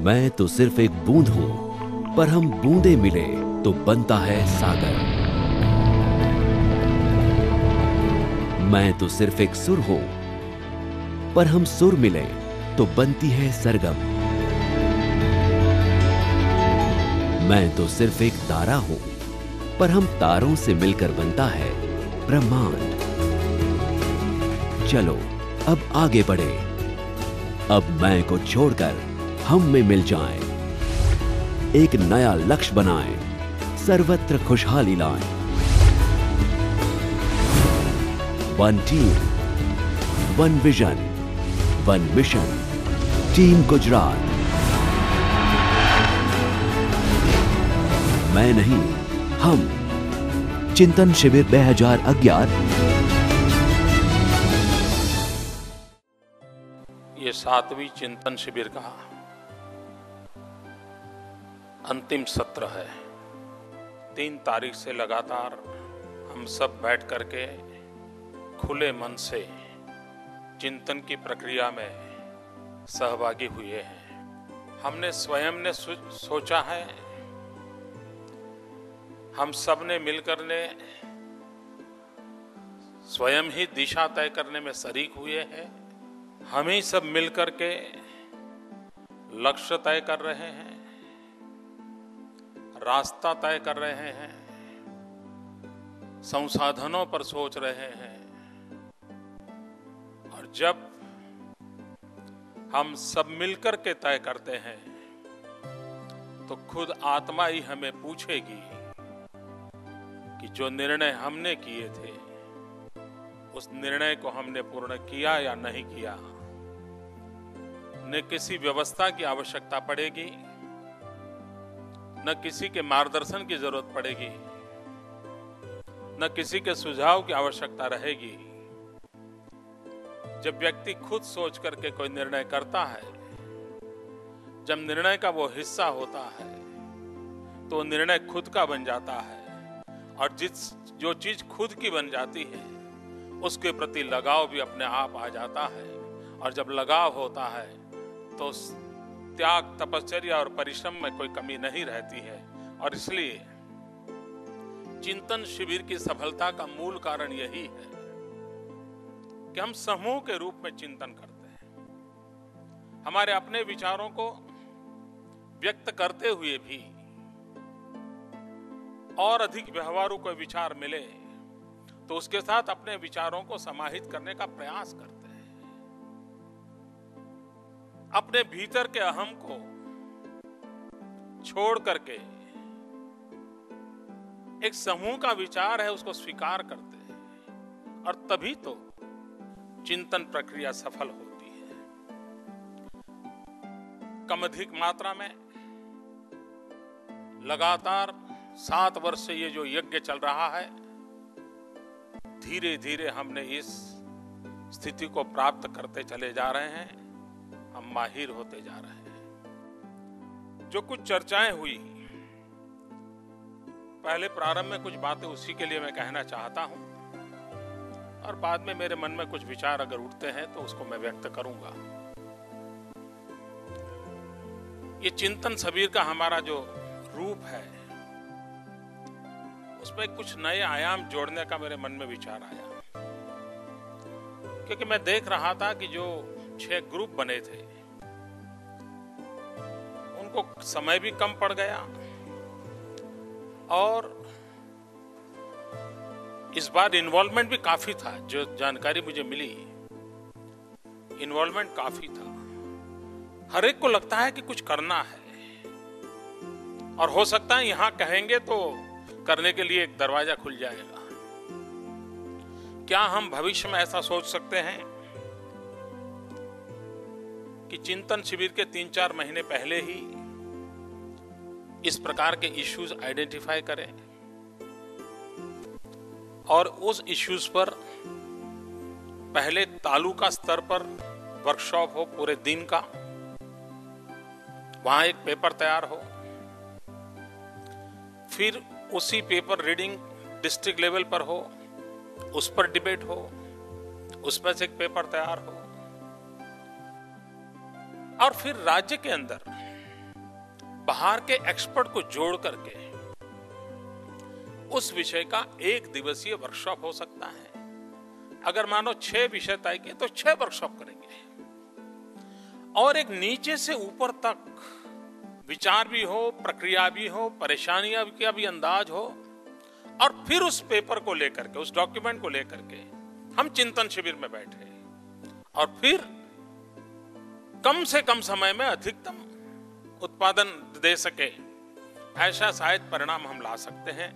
मैं तो सिर्फ एक बूंद हूं, पर हम बूंदे मिले तो बनता है सागर। मैं तो सिर्फ एक सुर हूं, पर हम सुर मिले तो बनती है सरगम। मैं तो सिर्फ एक तारा हूं, पर हम तारों से मिलकर बनता है ब्रह्मांड। चलो अब आगे बढ़े, अब मैं को छोड़कर हम में मिल जाएं, एक नया लक्ष्य बनाएं, सर्वत्र खुशहाली लाएं। One team, one vision, one mission, team Gujarat. मैं नहीं, हम। चिंतन शिविर 2011। ये 7वीं चिंतन शिविर का अंतिम सत्र है। 3 तारीख से लगातार हम सब बैठ करके खुले मन से चिंतन की प्रक्रिया में सहभागी हुए हैं। हमने स्वयं ने सोचा है, हम सब ने मिलकर ने स्वयं ही दिशा तय करने में शरीक हुए हैं। हम ही सब मिलकर के लक्ष्य तय कर रहे हैं, रास्ता तय कर रहे हैं, संसाधनों पर सोच रहे हैं। और जब हम सब मिलकर के तय करते हैं तो खुद आत्मा ही हमें पूछेगी कि जो निर्णय हमने किए थे उस निर्णय को हमने पूर्ण किया या नहीं किया। न किसी व्यवस्था की आवश्यकता पड़ेगी, न किसी के मार्गदर्शन की जरूरत पड़ेगी, न किसी के सुझाव की आवश्यकता रहेगी। जब व्यक्ति खुद सोच करके कोई निर्णय करता है, जब निर्णय का वो हिस्सा होता है तो निर्णय खुद का बन जाता है। और जो चीज खुद की बन जाती है उसके प्रति लगाव भी अपने आप आ जाता है। और जब लगाव होता है तो त्याग, तपश्चर्या और परिश्रम में कोई कमी नहीं रहती है। और इसलिए चिंतन शिविर की सफलता का मूल कारण यही है कि हम समूह के रूप में चिंतन करते हैं। हमारे अपने विचारों को व्यक्त करते हुए भी और अधिक व्यवहारू कोई विचार मिले तो उसके साथ अपने विचारों को समाहित करने का प्रयास करते हैं। अपने भीतर के अहम को छोड़ करके एक समूह का विचार है उसको स्वीकार करते हैं और तभी तो चिंतन प्रक्रिया सफल होती है। कम अधिक मात्रा में लगातार 7 वर्ष से ये जो यज्ञ चल रहा है, धीरे धीरे हमने इस स्थिति को प्राप्त करते चले जा रहे हैं। हम माहिर होते जा रहे हैं। जो कुछ चर्चाएं हुई, पहले प्रारंभ में कुछ बातें उसी के लिए मैं कहना चाहता हूं और बाद में मेरे मन में कुछ विचार अगर उठते हैं तो उसको मैं व्यक्त करूंगा। ये चिंतन शिविर का हमारा जो रूप है उसमें कुछ नए आयाम जोड़ने का मेरे मन में विचार आया, क्योंकि मैं देख रहा था कि जो 6 ग्रुप बने थे उनको समय भी कम पड़ गया और इस बार इन्वॉल्वमेंट भी काफी था। जो जानकारी मुझे मिली, इन्वॉल्वमेंट काफी था। हर एक को लगता है कि कुछ करना है और हो सकता है यहां कहेंगे तो करने के लिए एक दरवाजा खुल जाएगा। क्या हम भविष्य में ऐसा सोच सकते हैं कि चिंतन शिविर के 3-4 महीने पहले ही इस प्रकार के इश्यूज आइडेंटिफाई करें और उस इश्यूज पर पहले तालुका स्तर पर वर्कशॉप हो पूरे दिन का, वहां एक पेपर तैयार हो, फिर उसी पेपर रीडिंग डिस्ट्रिक्ट लेवल पर हो, उस पर डिबेट हो, उसमें से एक पेपर तैयार हो और फिर राज्य के अंदर बाहर के एक्सपर्ट को जोड़ करके उस विषय का 1 दिवसीय वर्कशॉप हो सकता है। अगर मानो 6 विषय तय किए तो 6 वर्कशॉप करेंगे और एक नीचे से ऊपर तक विचार भी हो, प्रक्रिया भी हो, परेशानियां का भी अंदाज हो और फिर उस पेपर को लेकर के, उस डॉक्यूमेंट को लेकर के हम चिंतन शिविर में बैठे और फिर कम से कम समय में अधिकतम उत्पादन दे सके, ऐसा शायद परिणाम हम ला सकते हैं।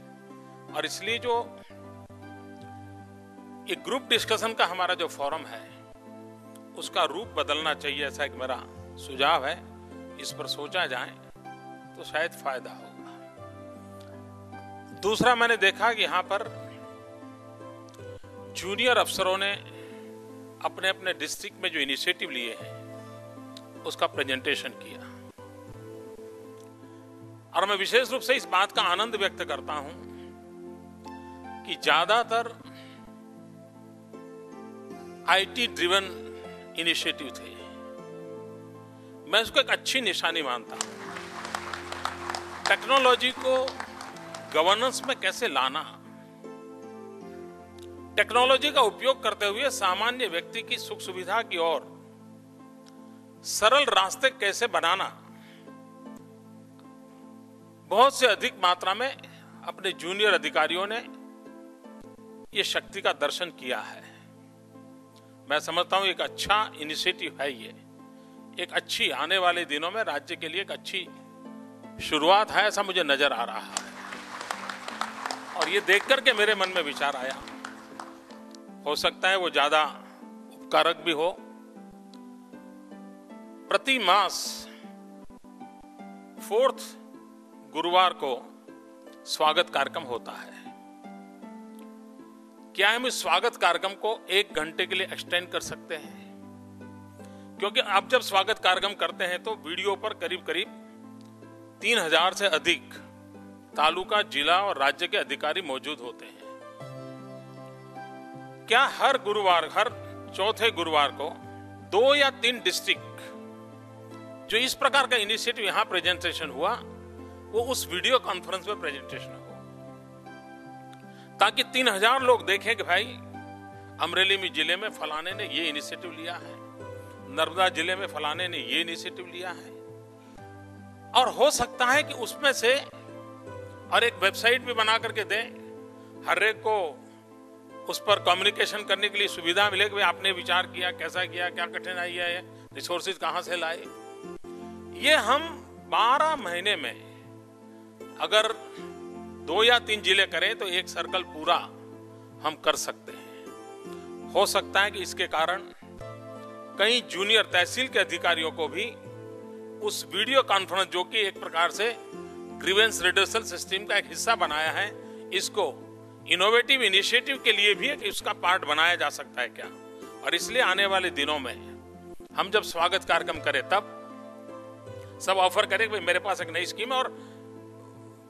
और इसलिए जो एक ग्रुप डिस्कशन का हमारा जो फोरम है उसका रूप बदलना चाहिए, ऐसा एक मेरा सुझाव है। इस पर सोचा जाए तो शायद फायदा होगा। दूसरा, मैंने देखा कि यहां पर जूनियर अफसरों ने अपने अपने डिस्ट्रिक्ट में जो इनिशिएटिव लिए हैं उसका प्रेजेंटेशन किया और मैं विशेष रूप से इस बात का आनंद व्यक्त करता हूं कि ज्यादातर आईटी ड्रिवन इनिशिएटिव थे। मैं उसको एक अच्छी निशानी मानता हूं। टेक्नोलॉजी को गवर्नेंस में कैसे लाना, टेक्नोलॉजी का उपयोग करते हुए सामान्य व्यक्ति की सुख सुविधा की ओर सरल रास्ते कैसे बनाना, बहुत से अधिक मात्रा में अपने जूनियर अधिकारियों ने ये शक्ति का दर्शन किया है। मैं समझता हूं एक अच्छा इनिशिएटिव है ये, एक अच्छी आने वाले दिनों में राज्य के लिए एक अच्छी शुरुआत है, ऐसा मुझे नजर आ रहा है। और ये देख करके मेरे मन में विचार आया, हो सकता है वो ज्यादा उपकारक भी हो। प्रति मास 4th गुरुवार को स्वागत कार्यक्रम होता है। क्या हम इस स्वागत कार्यक्रम को 1 घंटे के लिए एक्सटेंड कर सकते हैं? क्योंकि आप जब स्वागत कार्यक्रम करते हैं तो वीडियो पर करीब करीब 3000 से अधिक तालुका, जिला और राज्य के अधिकारी मौजूद होते हैं। क्या हर गुरुवार, हर चौथे गुरुवार को 2 या 3 डिस्ट्रिक्ट जो इस प्रकार का इनिशिएटिव यहां प्रेजेंटेशन हुआ वो उस वीडियो कॉन्फ्रेंस में प्रेजेंटेशन हो, ताकि 3000 लोग देखें कि भाई अमरेली में जिले में फलाने ने ये इनिशिएटिव लिया है, नर्मदा जिले में फलाने ने ये इनिशिएटिव लिया है। और हो सकता है कि उसमें से और एक वेबसाइट भी बना करके दें, हर एक को उस पर कम्युनिकेशन करने के लिए सुविधा मिले कि भाई आपने विचार किया, कैसा किया, क्या कठिनाई है, रिसोर्सेज कहां से लाए। ये हम 12 महीने में अगर 2 या 3 जिले करें तो एक सर्कल पूरा हम कर सकते हैं। हो सकता है कि इसके कारण कई जूनियर तहसील के अधिकारियों को भी उस वीडियो कॉन्फ्रेंस, जो कि एक प्रकार से ग्रीवेंस रिडर्सल सिस्टम का एक हिस्सा बनाया है, इसको इनोवेटिव इनिशिएटिव के लिए भी एक इसका पार्ट बनाया जा सकता है क्या। और इसलिए आने वाले दिनों में हम जब स्वागत कार्यक्रम करें तब सब ऑफर करें कि मेरे पास एक नई स्कीम है और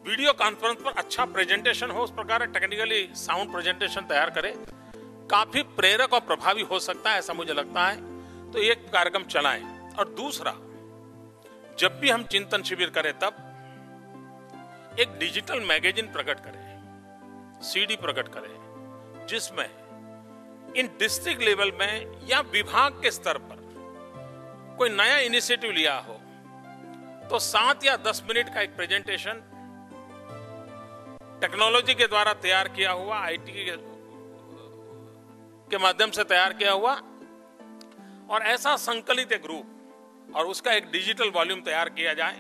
वीडियो कॉन्फ्रेंस पर अच्छा प्रेजेंटेशन हो, उस प्रकार टेक्निकली साउंड प्रेजेंटेशन तैयार करें, काफी प्रेरक और प्रभावी हो सकता है, ऐसा मुझे लगता है। तो एक कार्यक्रम चलाएं। और दूसरा, जब भी हम चिंतन शिविर करें तब एक डिजिटल मैगजीन प्रकट करें, सीडी प्रकट करें, जिसमें इन डिस्ट्रिक्ट लेवल में या विभाग के स्तर पर कोई नया इनिशिएटिव लिया हो तो 7 या 10 मिनट का एक प्रेजेंटेशन टेक्नोलॉजी के द्वारा तैयार किया हुआ, आईटी के माध्यम से तैयार किया हुआ, और ऐसा संकलित एक ग्रुप और उसका एक डिजिटल वॉल्यूम तैयार किया जाए,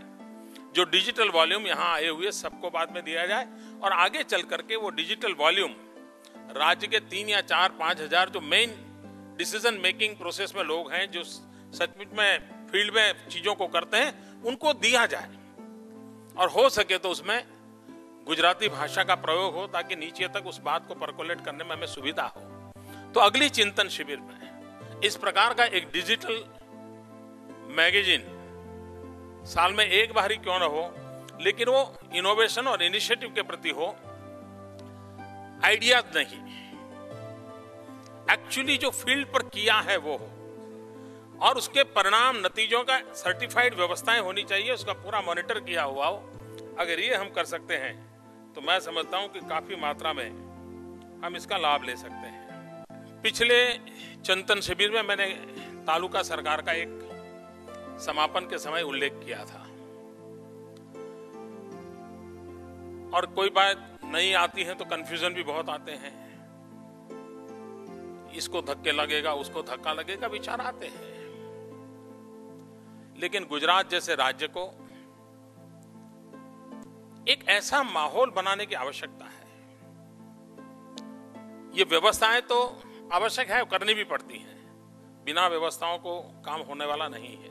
जो डिजिटल वॉल्यूम यहां आए हुए सबको बाद में दिया जाए और आगे चल करके वो डिजिटल वॉल्यूम राज्य के 3 या 4-5 हजार जो मेन डिसीजन मेकिंग प्रोसेस में लोग हैं, जो सचमुच में फील्ड में चीजों को करते हैं, उनको दिया जाए। और हो सके तो उसमें गुजराती भाषा का प्रयोग हो, ताकि नीचे तक उस बात को परकोलेट करने में हमें सुविधा हो। तो अगली चिंतन शिविर में इस प्रकार का एक डिजिटल मैगजीन साल में एक बार ही क्यों ना हो, लेकिन वो इनोवेशन और इनिशिएटिव के प्रति हो, आइडियाज नहीं, एक्चुअली जो फील्ड पर किया है वो हो। और उसके परिणाम नतीजों का सर्टिफाइड व्यवस्थाएं होनी चाहिए, उसका पूरा मॉनिटर किया हुआ हो। अगर ये हम कर सकते हैं तो मैं समझता हूं कि काफी मात्रा में हम इसका लाभ ले सकते हैं। पिछले चिंतन शिविर में मैंने तालुका सरकार का एक समापन के समय उल्लेख किया था, और कोई बात नहीं आती है तो कंफ्यूजन भी बहुत आते हैं, इसको धक्के लगेगा उसको धक्का लगेगा विचार आते हैं। लेकिन गुजरात जैसे राज्य को एक ऐसा माहौल बनाने की आवश्यकता है। ये व्यवस्थाएं तो आवश्यक है, करनी भी पड़ती हैं, बिना व्यवस्थाओं को काम होने वाला नहीं है।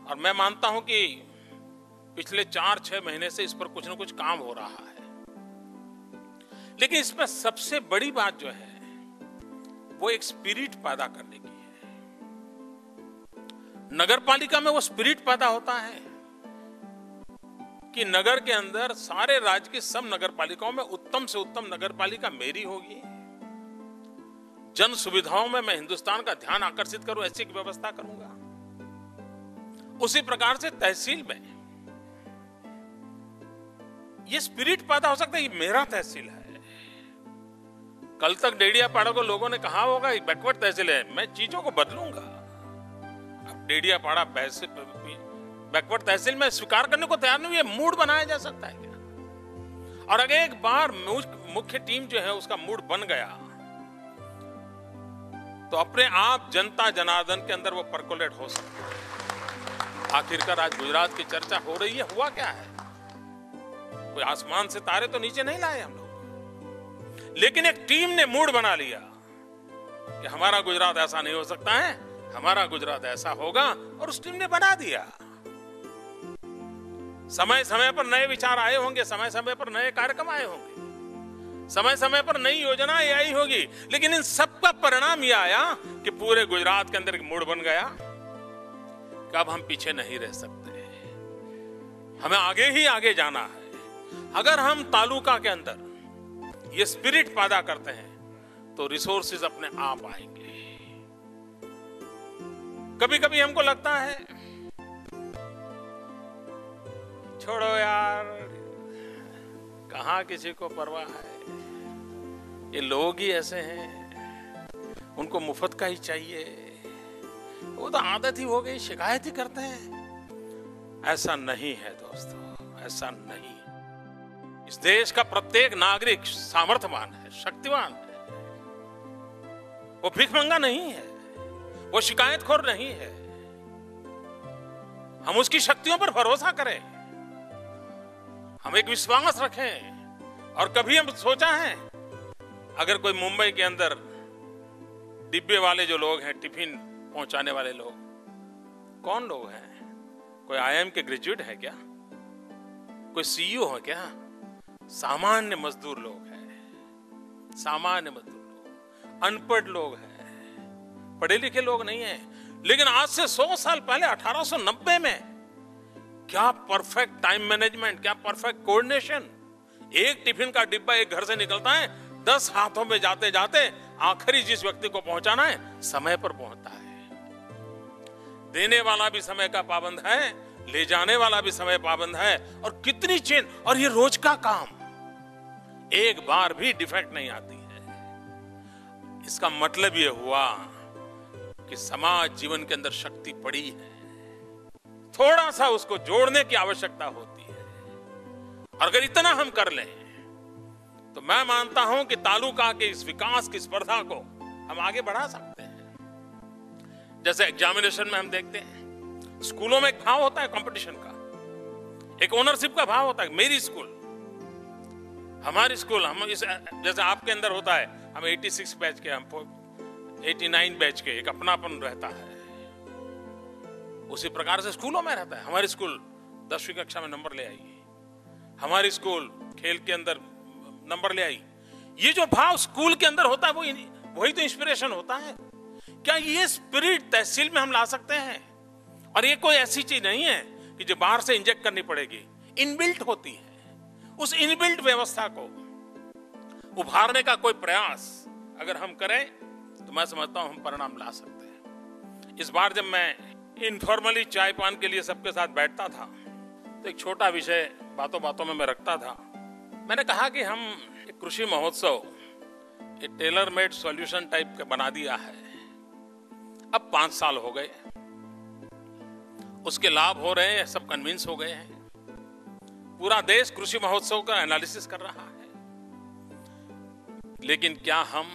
और मैं मानता हूं कि पिछले 4-6 महीने से इस पर कुछ न कुछ काम हो रहा है। लेकिन इसमें सबसे बड़ी बात जो है वो एक स्पिरिट पैदा करने की है। नगरपालिका में वो स्पिरिट पैदा होता है कि नगर के अंदर सारे राज्य की सब नगरपालिकाओं में उत्तम से उत्तम नगरपालिका मेरी होगी। जन सुविधाओं में मैं हिंदुस्तान का ध्यान आकर्षित करूं, ऐसी एक व्यवस्था करूंगा। उसी प्रकार से तहसील में ये स्पिरिट पैदा हो सकता है, ये मेरा तहसील है। कल तक डेडियापाड़ा को लोगों ने कहा होगा ये बैकवर्ड तहसील है, मैं चीजों को बदलूंगा। अब डेडियापाड़ा बैकवर्ड तहसील में स्वीकार करने को तैयार नहीं, ये मूड बनाया जा सकता है क्या? और अगर एक बार मुख्य टीम जो है उसका मूड बन गया तो अपने आप जनता जनार्दन के अंदर वो परकोलेट हो सकता है। आखिरकार आज गुजरात की चर्चा हो रही है, हुआ क्या है? कोई आसमान से तारे तो नीचे नहीं लाए हम लोग, लेकिन एक टीम ने मूड बना लिया कि हमारा गुजरात ऐसा नहीं हो सकता है, हमारा गुजरात ऐसा होगा, और उस टीम ने बना दिया। समय समय पर नए विचार आए होंगे, समय समय पर नए कार्यक्रम आए होंगे, समय समय पर नई योजनाएं आई होगी, लेकिन इन सब का परिणाम यह आया कि पूरे गुजरात के अंदर एक मूड बन गया कि अब हम पीछे नहीं रह सकते, हमें आगे ही आगे जाना है। अगर हम तालुका के अंदर ये स्पिरिट पैदा करते हैं तो रिसोर्सेज अपने आप आएंगे। कभी कभी हमको लगता है छोड़ो यार, कहां किसी को परवाह है, ये लोग ही ऐसे हैं, उनको मुफ्त का ही चाहिए, वो तो आदत ही हो गई, शिकायत ही करते हैं। ऐसा नहीं है दोस्तों, ऐसा नहीं। इस देश का प्रत्येक नागरिक सामर्थ्यवान है, शक्तिवान है, वो भिखमंगा नहीं है, वो शिकायतखोर नहीं है। हम उसकी शक्तियों पर भरोसा करें, हम एक विश्वास रखें। और कभी हम सोचा है अगर कोई मुंबई के अंदर डिब्बे वाले जो लोग हैं, टिफिन पहुंचाने वाले लोग, कौन लोग हैं? कोई आईआईएम के ग्रेजुएट है क्या? कोई सीईओ है क्या? सामान्य मजदूर लोग हैं, सामान्य मजदूर लोग, अनपढ़ लोग हैं, पढ़े लिखे लोग नहीं हैं। लेकिन आज से 100 साल पहले 1890 में क्या परफेक्ट टाइम मैनेजमेंट, क्या परफेक्ट कोऑर्डिनेशन। एक टिफिन का डिब्बा एक घर से निकलता है, 10 हाथों में जाते जाते आखिरी जिस व्यक्ति को पहुंचाना है समय पर पहुंचता है। देने वाला भी समय का पाबंद है, ले जाने वाला भी समय पाबंद है। और कितनी चेन, और ये रोज का काम, एक बार भी डिफेक्ट नहीं आती है। इसका मतलब ये हुआ कि समाज जीवन के अंदर शक्ति पड़ी है, थोड़ा सा उसको जोड़ने की आवश्यकता होती है। और अगर इतना हम कर लें तो मैं मानता हूं कि तालुका के इस विकास की स्पर्धा को हम आगे बढ़ा सकते हैं। जैसे एग्जामिनेशन में हम देखते हैं, स्कूलों में एक भाव होता है कंपटीशन का, एक ओनरशिप का भाव होता है। मेरी स्कूल, हमारी स्कूल, हम इस जैसे आपके अंदर होता है, हम 86 बैच के, हम 89 बैच के, एक अपनापन रहता है। उसी प्रकार से स्कूलों में रहता है। हमारी स्कूल 10वीं कक्षा में नंबर ले आई, हमारी स्कूल खेल के अंदर नंबर ले आई। ये जो भाव स्कूल के अंदर होता है वही तो इंस्पिरेशन होता है। क्या ये स्पिरिट तहसील में हम ला सकते हैं? और ये कोई ऐसी चीज नहीं है कि जो बाहर से इंजेक्ट करनी पड़ेगी, इनबिल्ट होती है। उस इनबिल्ट व्यवस्था को उभारने का कोई प्रयास अगर हम करें तो मैं समझता हूं हम परिणाम ला सकते हैं। इस बार जब मैं इनफॉर्मली चाय पान के लिए सबके साथ बैठता था तो एक छोटा विषय बातों बातों में मैं रखता था। मैंने कहा कि हम एक कृषि महोत्सव एक टेलर मेड सॉल्यूशन टाइप का बना दिया है। अब 5 साल हो गए, उसके लाभ हो रहे हैं, सब कन्विंस हो गए हैं। पूरा देश कृषि महोत्सव का एनालिसिस कर रहा है, लेकिन क्या हम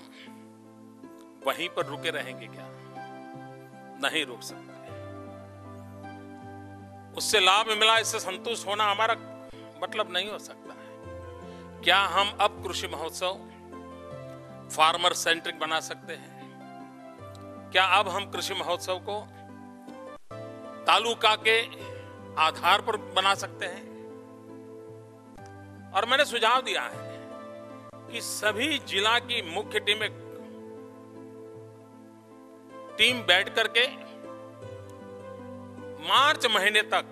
वहीं पर रुके रहेंगे? क्या नहीं रुक सकते। उससे लाभ मिला, इससे संतुष्ट होना हमारा मतलब नहीं हो सकता है। क्या हम अब कृषि महोत्सव फार्मर सेंट्रिक बना सकते हैं? क्या अब हम कृषि महोत्सव को तालुका के आधार पर बना सकते हैं? और मैंने सुझाव दिया है कि सभी जिला की मुख्य टीम बैठ करके मार्च महीने तक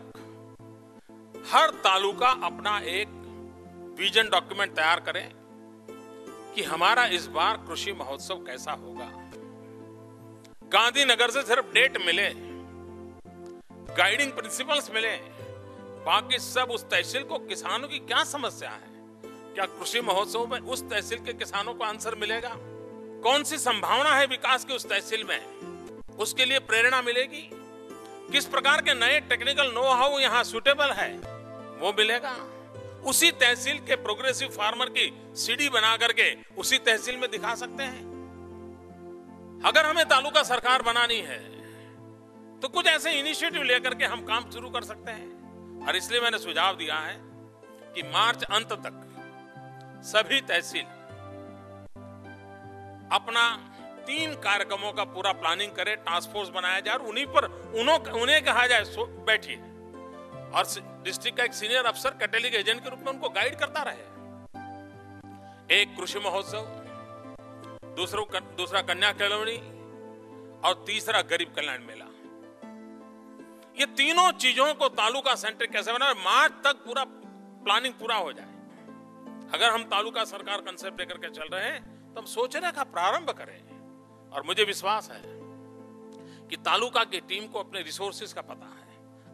हर तालुका अपना एक विजन डॉक्यूमेंट तैयार करे कि हमारा इस बार कृषि महोत्सव कैसा होगा। गांधीनगर से सिर्फ डेट मिले, गाइडिंग प्रिंसिपल्स मिले, बाकी सब उस तहसील को किसानों की क्या समस्या है, क्या कृषि महोत्सव में उस तहसील के किसानों को आंसर मिलेगा? कौन सी संभावना है विकास की उस तहसील में, उसके लिए प्रेरणा मिलेगी? किस प्रकार के नए टेक्निकल नो हाउ यहाँ सुटेबल है, वो मिलेगा। उसी तहसील के प्रोग्रेसिव फार्मर की सीडी बना करके उसी तहसील में दिखा सकते हैं। अगर हमें तालुका सरकार बनानी है तो कुछ ऐसे इनिशिएटिव लेकर के हम काम शुरू कर सकते हैं। और इसलिए मैंने सुझाव दिया है कि मार्च अंत तक सभी तहसील अपना 3 कार्यक्रमों का पूरा प्लानिंग करे, टास्क फोर्स बनाया जाए और उन्हें कहा जाए बैठिए, और डिस्ट्रिक्ट का एक सीनियर अफसर कैटलिक एजेंट के रूप में उनको गाइड करता रहे। एक कृषि महोत्सव, दूसरा कन्या केळवणी और तीसरा गरीब कल्याण मेला। ये तीनों चीजों को तालुका सेंटर कैसे बना, मार्च तक पूरा प्लानिंग पूरा हो जाए। अगर हम तालुका सरकार कंसेप्ट लेकर के चल रहे हैं तो हम सोचने का प्रारंभ करें। और मुझे विश्वास है कि तालुका की टीम को अपने रिसोर्सेज का पता है,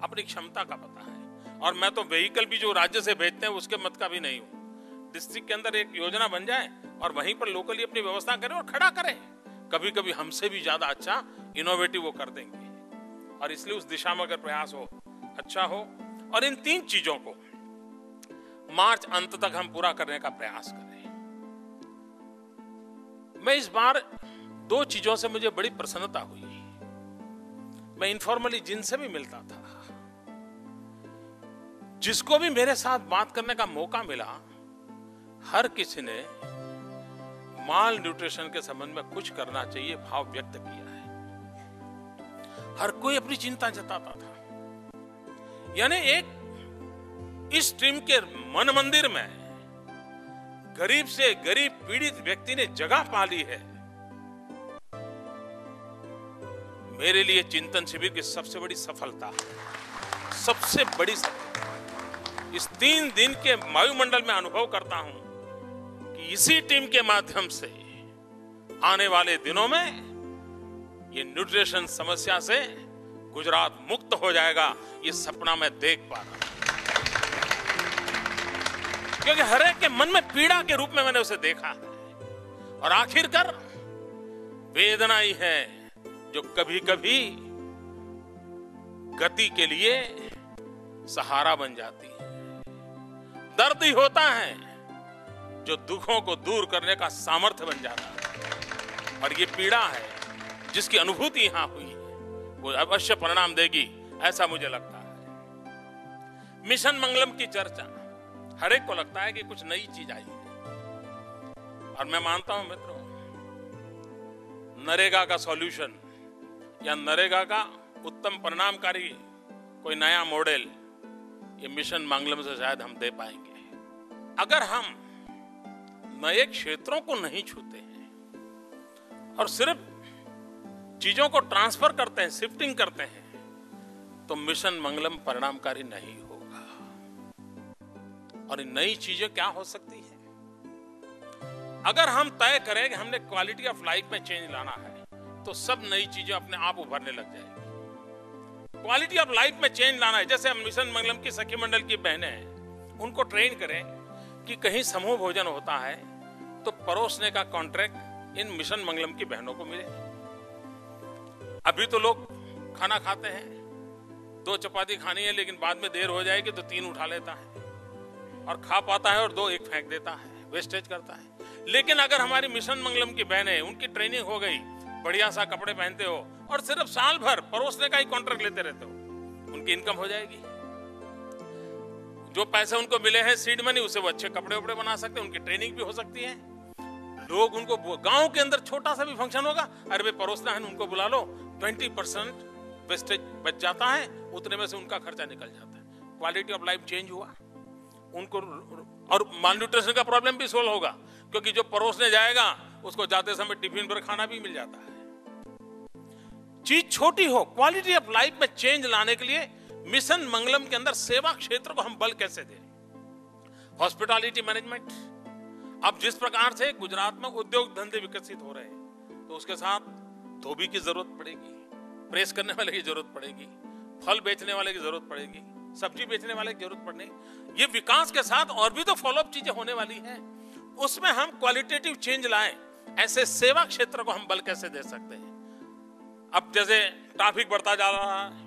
अपनी क्षमता का पता है। और मैं तो व्हीकल भी जो राज्य से भेजते हैं उसके मत का भी नहीं हूं। डिस्ट्रिक्ट के अंदर एक योजना बन जाए और वहीं पर लोकली अपनी व्यवस्था करें और खड़ा करें। कभी कभी हमसे भी ज्यादा अच्छा इनोवेटिव वो कर देंगे। और इसलिए उस दिशा में अगर प्रयास हो, अच्छा हो। और इन 3 चीजों को मार्च अंत तक हम पूरा करने का प्रयास करें। मैं इस बार 2 चीजों से मुझे बड़ी प्रसन्नता हुई। मैं इनफॉर्मली जिनसे भी मिलता था, जिसको भी मेरे साथ बात करने का मौका मिला, हर किसी ने माल न्यूट्रिशन के संबंध में कुछ करना चाहिए भाव व्यक्त किया है। हर कोई अपनी चिंता जताता था। यानी एक इस टीम के मन मंदिर में गरीब से गरीब पीड़ित व्यक्ति ने जगह पा ली है। मेरे लिए चिंतन शिविर की सबसे बड़ी सफलता, सबसे बड़ी सफलता इस 3 दिन के वायुमंडल में अनुभव करता हूं कि इसी टीम के माध्यम से आने वाले दिनों में ये न्यूट्रिशन समस्या से गुजरात मुक्त हो जाएगा। ये सपना मैं देख पा रहा हूं, क्योंकि हर एक के मन में पीड़ा के रूप में मैंने उसे देखा है। और आखिरकार वेदना ही है जो कभी कभी गति के लिए सहारा बन जाती है। दर्द ही होता है जो दुखों को दूर करने का सामर्थ्य बन जाता है। और ये पीड़ा है जिसकी अनुभूति यहां हुई है, वो अवश्य परिणाम देगी, ऐसा मुझे लगता है। मिशन मंगलम की चर्चा हर एक को लगता है कि कुछ नई चीज आई है। और मैं मानता हूं मित्रों, नरेगा का सॉल्यूशन या नरेगा का उत्तम परिणामकारी कोई नया मॉडल ये मिशन मंगलम से शायद हम दे पाएंगे। अगर हम नए क्षेत्रों को नहीं छूते हैं और सिर्फ चीजों को ट्रांसफर करते हैं, शिफ्टिंग करते हैं, तो मिशन मंगलम परिणामकारी नहीं होगा। और नई चीजें क्या हो सकती है? अगर हम तय करें कि हमने क्वालिटी ऑफ लाइफ में चेंज लाना है, तो सब नई चीजें अपने आप उभरने लग जाएगी। क्वालिटी ऑफ लाइफ में चेंज लाना है। जैसे हम मिशन मंगलम की सखी मंडल की बहनें हैं, उनको ट्रेन करें कि कहीं समूह भोजन होता है तो परोसने का कॉन्ट्रैक्ट इन मिशन मंगलम की बहनों को मिले। अभी तो लोग खाना खाते हैं, 2 चपाती खानी है, लेकिन बाद में देर हो जाएगी तो 3 उठा लेता है और खा पाता है और 2 एक फेंक देता है, वेस्टेज करता है। लेकिन अगर हमारी मिशन मंगलम की बहनें, उनकी ट्रेनिंग हो गई, बढ़िया सा कपड़े पहनते हो और सिर्फ साल भर परोसने का ही कॉन्ट्रैक्ट लेते रहते हो, उनकी इनकम हो जाएगी। जो पैसे उनको मिले हैं सीड मनी, उसे वो अच्छे कपड़े वपड़े बना सकते हैं, उनकी ट्रेनिंग भी हो सकती है। लोग उनको गांव के अंदर छोटा सा भी फंक्शन होगा, अरे भाई परोसना है, उनको बुला लो, 20% वेस्टेज बच जाता है, उतने में से उनका खर्चा निकल जाता है। क्वालिटी ऑफ लाइफ चेंज हुआ उनको, और मालन्यूट्रिशन का प्रॉब्लम भी सोल्व होगा, क्योंकि जो परोसने जाएगा उसको जाते समय टिफिन पर खाना भी मिल जाता है। चीज छोटी हो, क्वालिटी ऑफ लाइफ में चेंज लाने के लिए मिशन मंगलम के अंदर सेवा क्षेत्र को हम बल कैसे दें। हॉस्पिटैलिटी मैनेजमेंट, अब जिस प्रकार से गुजरात में उद्योग धंधे विकसित हो रहे हैं, तो उसके साथ धोबी की जरूरत पड़ेगी, प्रेस करने वाले की जरूरत पड़ेगी, फल बेचने वाले की जरूरत पड़ेगी, सब्जी बेचने वाले की जरूरत पड़ेगी। ये विकास के साथ और भी तो फॉलोअप चीजें होने वाली हैं, उसमें हम क्वालिटेटिव चेंज लाएं। ऐसे सेवा क्षेत्र को हम बल कैसे दे सकते हैं। अब जैसे ट्रैफिक बढ़ता जा रहा है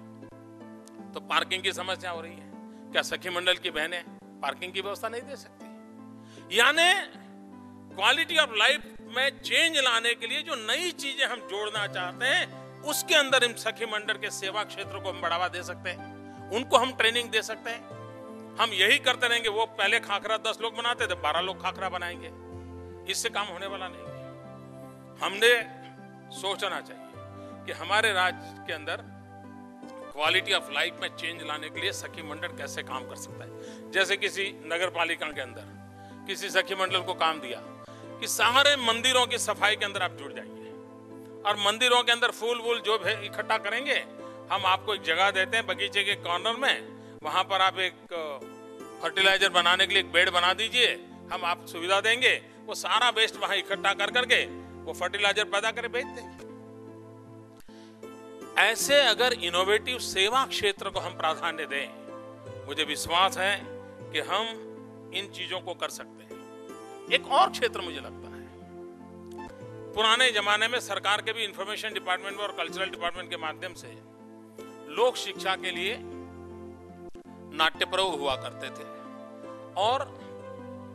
तो पार्किंग की समस्या हो रही है, क्या सखी मंडल की बहनें पार्किंग की व्यवस्था नहीं दे सकती। यानी क्वालिटी ऑफ लाइफ में चेंज लाने के लिए जो नई चीजें हम जोड़ना चाहते हैं, उसके अंदर इन सखी मंडल के सेवा क्षेत्र को हम बढ़ावा दे सकते हैं, उनको हम ट्रेनिंग दे सकते हैं। हम यही करते रहेंगे, वो पहले खाखरा 10 लोग बनाते थे, 12 लोग खाखरा बनाएंगे, इससे काम होने वाला नहीं है। हमने सोचना चाहिए कि हमारे राज्य के अंदर क्वालिटी ऑफ लाइफ में चेंज लाने के लिए सखी मंडल कैसे काम कर सकता है। जैसे किसी नगर पालिका के अंदर किसी सखी मंडल को काम दिया कि सारे मंदिरों की सफाई के अंदर आप जुड़ जाइए और मंदिरों के अंदर फूल वूल जो भी इकट्ठा करेंगे, हम आपको एक जगह देते हैं बगीचे के कॉर्नर में, वहां पर आप एक फर्टिलाइजर बनाने के लिए एक बेड बना दीजिए, हम आप सुविधा देंगे, वो सारा वेस्ट वहां इकट्ठा कर करके वो फर्टिलाइजर पैदा कर बेच देंगे। ऐसे अगर इनोवेटिव सेवा क्षेत्र को हम प्राधान्य दें, मुझे विश्वास है कि हम इन चीजों को कर सकते हैं। एक और क्षेत्र मुझे लगता है, पुराने जमाने में सरकार के भी इंफॉर्मेशन डिपार्टमेंट और कल्चरल डिपार्टमेंट के माध्यम से लोक शिक्षा के लिए नाट्य प्रयोग हुआ करते थे, और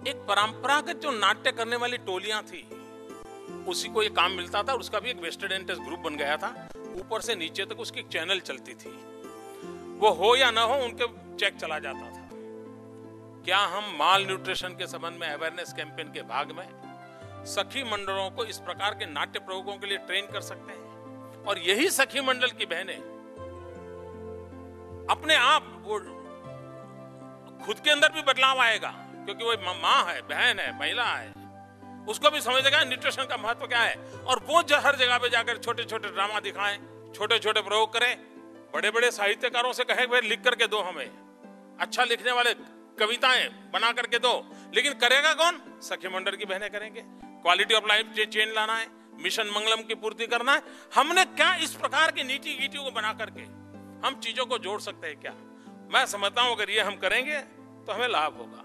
एक परंपरागत जो नाट्य करने वाली टोलियां थी, उसी को ये काम मिलता था, और उसका भी एक वेस्टेड इंटरेस्ट ग्रुप बन गया था, ऊपर से नीचे तक उसकी एक चैनल चलती थी, वो हो या ना हो उनके चेक चला जाता था। क्या हम माल न्यूट्रिशन के संबंध में अवेयरनेस कैंपेन के भाग में सखी मंडलों को इस प्रकार के नाट्य प्रयोगों के लिए ट्रेन कर सकते हैं, और यही सखी मंडल की बहनें अपने आप, वो खुद के अंदर भी बदलाव आएगा, क्योंकि वो माँ है, बहन है, महिला है, उसको भी समझेगा न्यूट्रिशन का महत्व क्या है, और वो हर जगह पे जाकर छोटे छोटे ड्रामा दिखाएं, छोटे छोटे प्रयोग करें, बड़े बड़े साहित्यकारों से कहें भाई लिख करके दो, हमें अच्छा लिखने वाले कविताएं बना करके दो, लेकिन करेगा कौन? सखी मंडल की बहनें करेंगे। क्वालिटी ऑफ लाइफ चेंज लाना है, मिशन मंगलम की पूर्ति करना है। हमने क्या इस प्रकार की नीति गीतियों को बना करके हम चीजों को जोड़ सकते हैं क्या? मैं समझता हूं अगर ये हम करेंगे तो हमें लाभ होगा।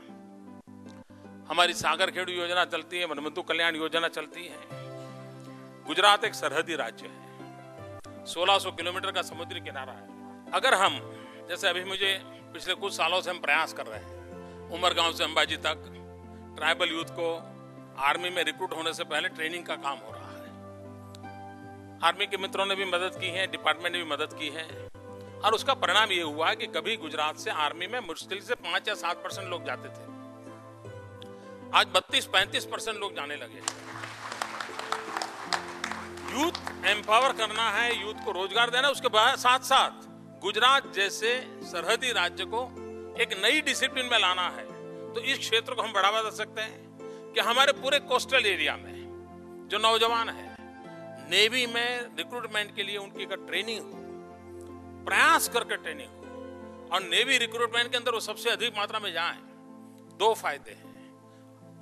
हमारी सागर खेड़ू योजना चलती है, वनबंधु कल्याण योजना चलती है। गुजरात एक सरहदी राज्य है, 1600 किलोमीटर का समुद्री किनारा है। अगर हम, जैसे अभी मुझे पिछले कुछ सालों से हम प्रयास कर रहे हैं, उमरगांव से अंबाजी तक ट्राइबल यूथ को आर्मी में रिक्रूट होने से पहले ट्रेनिंग का काम हो रहा है। आर्मी के मित्रों ने भी मदद की है, डिपार्टमेंट ने भी मदद की है, और उसका परिणाम ये हुआ है कि कभी गुजरात से आर्मी में मुश्किल से 5 या 7% लोग जाते थे, आज 32-35% लोग जाने लगे। यूथ एम्पावर करना है, यूथ को रोजगार देना, उसके बाद साथ साथ गुजरात जैसे सरहदी राज्य को एक नई डिसिप्लिन में लाना है, तो इस क्षेत्र को हम बढ़ावा दे सकते हैं कि हमारे पूरे कोस्टल एरिया में जो नौजवान है, नेवी में रिक्रूटमेंट के लिए उनकी अगर ट्रेनिंग हो, प्रयास करके ट्रेनिंग हो, और नेवी रिक्रूटमेंट के अंदर वो सबसे अधिक मात्रा में जाएं, 2 फायदे हैं।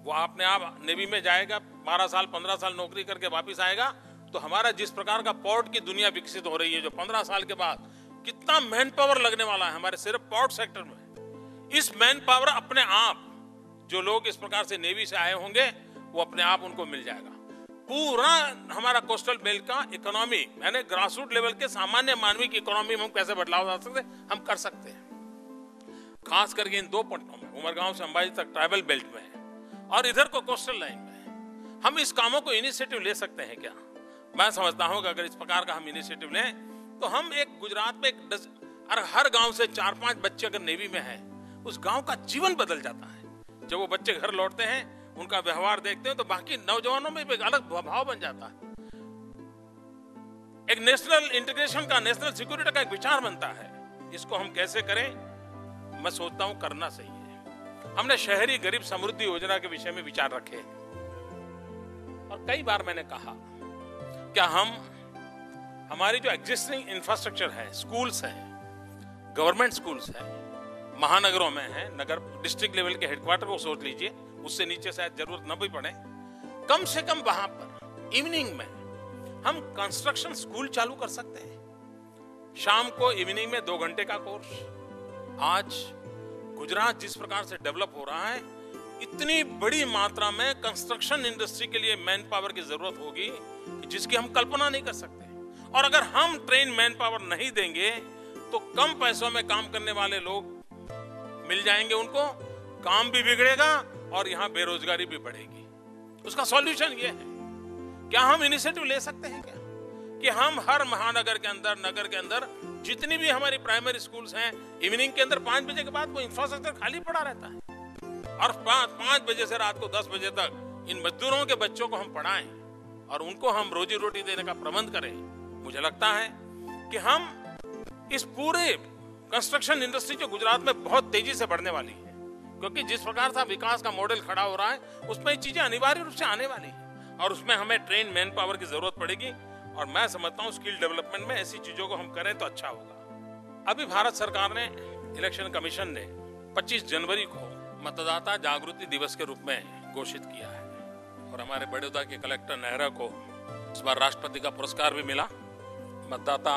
वो अपने आप नेवी में जाएगा, 12 साल 15 साल नौकरी करके वापिस आएगा, तो हमारा जिस प्रकार का पोर्ट की दुनिया विकसित हो रही है, जो 15 साल के बाद कितना मैन पावर लगने वाला है हमारे सिर्फ पोर्ट सेक्टर में, इस मैन पावर अपने आप जो लोग इस प्रकार से नेवी से आए होंगे वो अपने आप उनको मिल जाएगा। पूरा हमारा कोस्टल बेल्ट का इकोनॉमी, यानी ग्रासरूट लेवल के सामान्य मानवी की इकोनॉमी में हम कैसे बदलाव ला सकते हैं, हम कर सकते हैं। खास करके इन 2 पट्टों में, उमरगांव से अंबाजी तक ट्राइबल बेल्ट में और इधर को कोस्टल लाइन में, हम इस कामों को इनिशिएटिव ले सकते हैं क्या? मैं समझता हूं कि अगर इस प्रकार का हम इनिशिएटिव लें तो हम एक गुजरात में हर गांव से 4-5 बच्चे अगर नेवी में हैं, उस गांव का जीवन बदल जाता है। जब वो बच्चे घर लौटते हैं, उनका व्यवहार देखते हैं तो बाकी नौजवानों में भी एक अलग भाव बन जाता है। एक नेशनल इंटीग्रेशन का, नेशनल सिक्योरिटी का एक विचार बनता है। इसको हम कैसे करें, मैं सोचता हूं करना सही है। हमने शहरी गरीब समृद्धि योजना के विषय में विचार रखे और कई बार मैंने कहा क्या हमारी जो एग्जिस्टिंग इंफ्रास्ट्रक्चर है, स्कूल्स हैं, गवर्नमेंट स्कूल्स हैं, महानगरों में है, नगर डिस्ट्रिक्ट लेवल के हेडक्वार्टर को सोच लीजिए, उससे नीचे शायद जरूरत न भी पड़े, कम से कम वहां पर इवनिंग में हम कंस्ट्रक्शन स्कूल चालू कर सकते हैं। शाम को इवनिंग में 2 घंटे का कोर्स। आज गुजरात जिस प्रकार से डेवलप हो रहा है, इतनी बड़ी मात्रा में कंस्ट्रक्शन इंडस्ट्री के लिए मैन पावर की जरूरत होगी जिसकी हम कल्पना नहीं कर सकते। और अगर हम ट्रेन मैन पावर नहीं देंगे तो कम पैसों में काम करने वाले लोग मिल जाएंगे, उनको काम भी बिगड़ेगा और यहां बेरोजगारी भी बढ़ेगी। उसका सॉल्यूशन ये है, क्या हम इनिशिएटिव ले सकते हैं क्या कि हम हर महानगर के अंदर, नगर के अंदर जितनी भी हमारी प्राइमरी स्कूल्स हैं, इवनिंग के अंदर 5 बजे के बाद वो इंफ्रास्ट्रक्चर खाली पड़ा रहता है और 5 बजे से रात को 10 बजे तक इन मजदूरों के बच्चों को हम पढ़ाएं और उनको हम रोजी रोटी देने का प्रबंध करें। मुझे लगता है कि हम इस पूरे कंस्ट्रक्शन इंडस्ट्री जो गुजरात में बहुत तेजी से बढ़ने वाली है, क्योंकि जिस प्रकार से विकास का मॉडल खड़ा हो रहा है उसमें ये चीजें अनिवार्य रूप से आने वाली है और उसमें हमें ट्रेन मैन पावर की जरूरत पड़ेगी। और मैं समझता हूं स्किल डेवलपमेंट में ऐसी चीजों को हम करें तो अच्छा होगा। अभी भारत सरकार ने, इलेक्शन कमीशन ने 25 जनवरी को मतदाता जागृति दिवस के रूप में घोषित किया है और हमारे बड़ौदा के कलेक्टर नेहरा को इस बार राष्ट्रपति का पुरस्कार भी मिला। मतदाता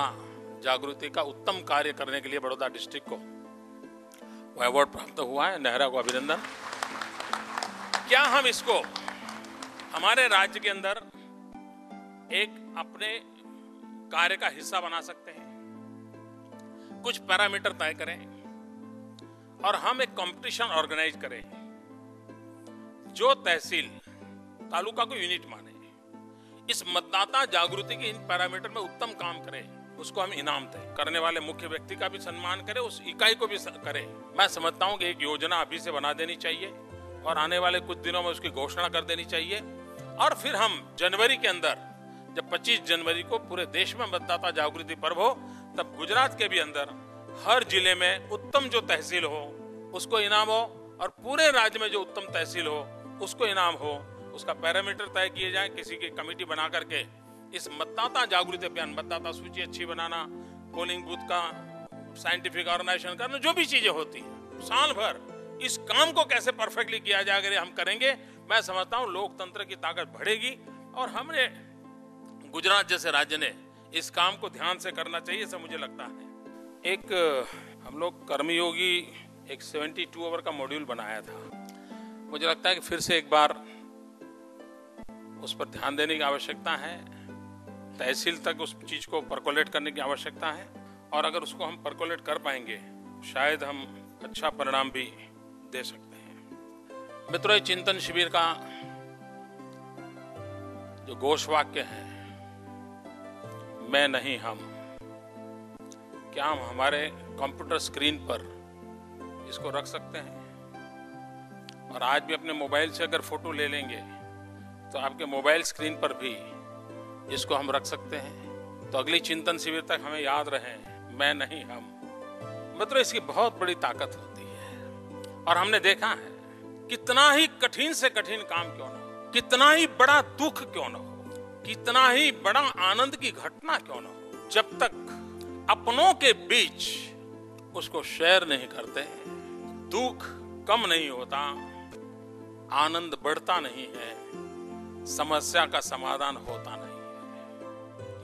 जागृति का उत्तम कार्य करने के लिए बड़ौदा डिस्ट्रिक्ट को वो अवार्ड प्राप्त हुआ है। नेहरा को अभिनंदन। क्या हम इसको हमारे राज्य के अंदर एक अपने कार्य का हिस्सा बना सकते हैं? कुछ पैरामीटर तय करें और हम एक कंपटीशन ऑर्गेनाइज करें। जो तहसील तालुका को यूनिट माने, इस मतदाता जागृति के इन पैरामीटर में उत्तम काम करे, उसको हम इनाम दें। करने वाले मुख्य व्यक्ति का भी सम्मान करें, उस इकाई को भी करें। मैं समझता हूं कि एक योजना अभी से बना देनी चाहिए और आने वाले कुछ दिनों में उसकी घोषणा कर देनी चाहिए और फिर हम जनवरी के अंदर, जब 25 जनवरी को पूरे देश में मतदाता जागृति पर्व हो, तब गुजरात के भी अंदर हर जिले में उत्तम जो तहसील हो उसको इनाम हो और पूरे राज्य में जो उत्तम तहसील हो उसको इनाम हो। उसका पैरामीटर तय किए जाए, किसी की कमेटी बना करके इस मतदाता जागृति अभियान, मतदाता सूची अच्छी बनाना, पोलिंग बूथ का साइंटिफिक ऑर्गेनाइजेशन करना, जो भी चीजें होती है, साल भर इस काम को कैसे परफेक्टली किया जाए, अगर हम करेंगे, मैं समझता हूं लोकतंत्र की ताकत बढ़ेगी। और हमने गुजरात जैसे राज्य ने इस काम को ध्यान से करना चाहिए, ऐसा मुझे लगता है। एक हम लोग कर्मयोगी एक 72 आवर का मॉड्यूल बनाया था। मुझे लगता है कि फिर से एक बार उस पर ध्यान देने की आवश्यकता है, तहसील तक उस चीज को परकोलेट करने की आवश्यकता है और अगर उसको हम परकोलेट कर पाएंगे शायद हम अच्छा परिणाम भी दे सकते हैं। मित्रों, ये चिंतन शिविर का जो घोष वाक्य है, मैं नहीं हम, क्या हम हमारे कंप्यूटर स्क्रीन पर इसको रख सकते हैं? और आज भी अपने मोबाइल से अगर फोटो ले लेंगे तो आपके मोबाइल स्क्रीन पर भी इसको हम रख सकते हैं। तो अगली चिंतन शिविर तक हमें याद रहे, मैं नहीं हम। मित्रों, इसकी बहुत बड़ी ताकत होती है और हमने देखा है कितना ही कठिन से कठिन काम क्यों ना हो, कितना ही बड़ा दुख क्यों ना हो, कितना ही बड़ा आनंद की घटना क्यों ना हो, जब तक अपनों के बीच उसको शेयर नहीं करते, दुख कम नहीं होता, आनंद बढ़ता नहीं है, समस्या का समाधान होता नहीं है।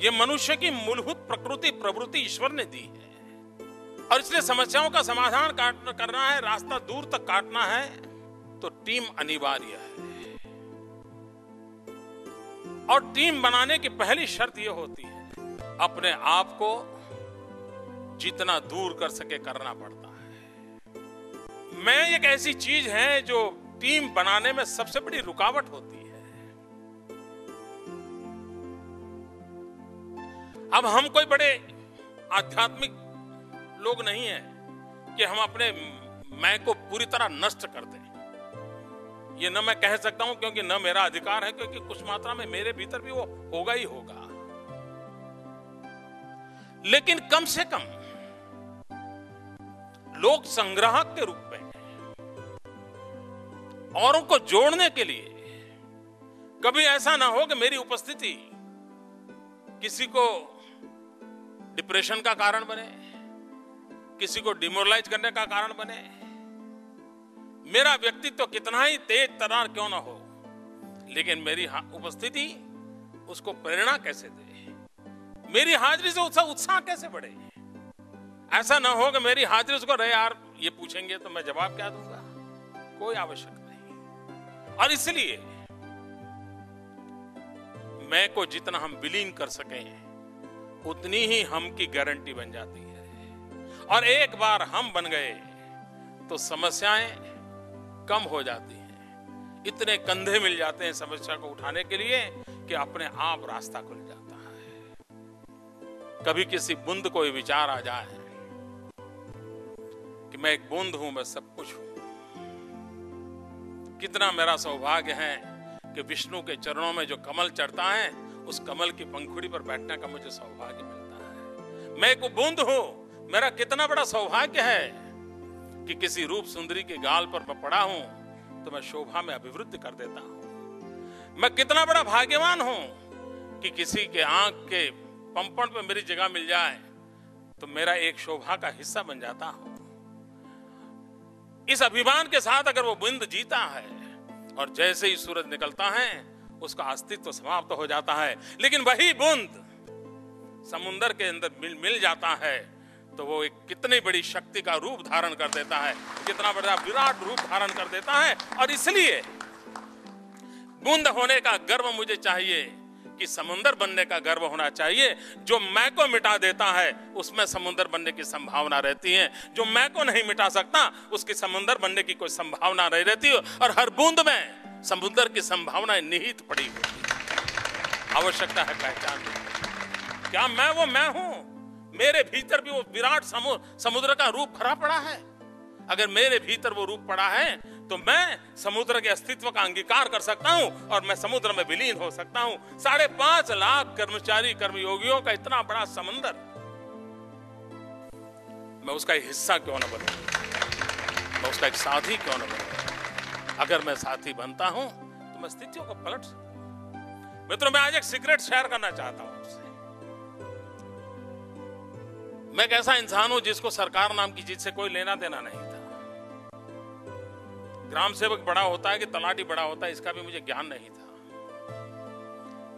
ये मनुष्य की मूलभूत प्रकृति प्रवृत्ति ईश्वर ने दी है, और इसलिए समस्याओं का समाधान करना है, रास्ता दूर तक काटना है, तो टीम अनिवार्य है। और टीम बनाने की पहली शर्त यह होती है, अपने आप को जितना दूर कर सके करना पड़ता है। मैं एक ऐसी चीज है जो टीम बनाने में सबसे बड़ी रुकावट होती है। अब हम कोई बड़े आध्यात्मिक लोग नहीं हैं कि हम अपने मैं को पूरी तरह नष्ट कर दें। ये न मैं कह सकता हूं, क्योंकि न मेरा अधिकार है, क्योंकि कुछ मात्रा में मेरे भीतर भी वो होगा ही होगा। लेकिन कम से कम लोक संग्राहक के रूप में औरों को जोड़ने के लिए कभी ऐसा ना हो कि मेरी उपस्थिति किसी को डिप्रेशन का कारण बने, किसी को डिमोरलाइज करने का कारण बने। मेरा व्यक्तित्व कितना ही तेज तरार क्यों ना हो, लेकिन मेरी उपस्थिति उसको प्रेरणा कैसे दे, मेरी हाजिरी से उत्साह कैसे बढ़े। ऐसा ना हो कि मेरी हाजिरी उसको रहे यार ये पूछेंगे तो मैं जवाब क्या दूंगा, कोई आवश्यकता नहीं। और इसलिए मैं को जितना हम विलीन कर सकें उतनी ही हम की गारंटी बन जाती है। और एक बार हम बन गए तो समस्याएं कम हो जाती हैं, इतने कंधे मिल जाते हैं समस्या को उठाने के लिए कि अपने आप रास्ता खुल जाता है। कभी किसी बूंद को विचार आ जाए कि मैं एक बूंद हूं, मैं सब कुछ हूं, कितना मेरा सौभाग्य है कि विष्णु के चरणों में जो कमल चढ़ता है उस कमल की पंखुड़ी पर बैठने का मुझे सौभाग्य मिलता है। मैं एक बूंद हूं, मेरा कितना बड़ा सौभाग्य है कि किसी रूप सुंदरी के गाल पर मैं पड़ा हूं तो मैं शोभा में अभिवृद्धि कर देता हूं। मैं कितना बड़ा भाग्यवान हूं कि किसी के आंख के पंपण पे मेरी जगह मिल जाए तो मेरा एक शोभा का हिस्सा बन जाता हूं। इस अभिमान के साथ अगर वो बूंद जीता है और जैसे ही सूरज निकलता है उसका अस्तित्व समाप्त हो जाता है, लेकिन वही बूंद समुद्र के अंदर मिल जाता है तो वो एक कितनी बड़ी शक्ति का रूप धारण कर देता है, कितना बड़ा विराट रूप धारण कर देता है। और इसलिए बूंद होने का गर्व मुझे चाहिए कि समुद्र बनने का गर्व होना चाहिए। जो मैं को मिटा देता है उसमें समुद्र बनने की संभावना रहती है, जो मैं को नहीं मिटा सकता उसकी समुद्र बनने की कोई संभावना नहीं रहती। और हर बूंद में समुद्र की संभावना निहित पड़ी होती। आवश्यकता है पहचान, क्या मैं वो मैं हूं? मेरे भीतर भी वो विराट समुद्र का रूप भरा पड़ा है। अगर मेरे भीतर वो रूप पड़ा है तो मैं समुद्र के अस्तित्व का अंगीकार कर सकता हूं और मैं समुद्र में विलीन हो सकता हूं। 5.5 लाख कर्मचारी कर्मयोगियों का इतना बड़ा समुद्र, मैं उसका एक हिस्सा क्यों न बनूं, मैं उसका एक साथी क्यों न बनूं। अगर मैं साथी बनता हूं तो मैं स्थितियों को पलट सकता हूं। मित्रों, मैं आज एक सीक्रेट शेयर करना चाहता हूं आपसे। मैं एक ऐसा इंसान हूं जिसको सरकार नाम की चीज से कोई लेना देना नहीं था। ग्राम सेवक बड़ा होता है कि तलाटी बड़ा होता है इसका भी मुझे ज्ञान नहीं था।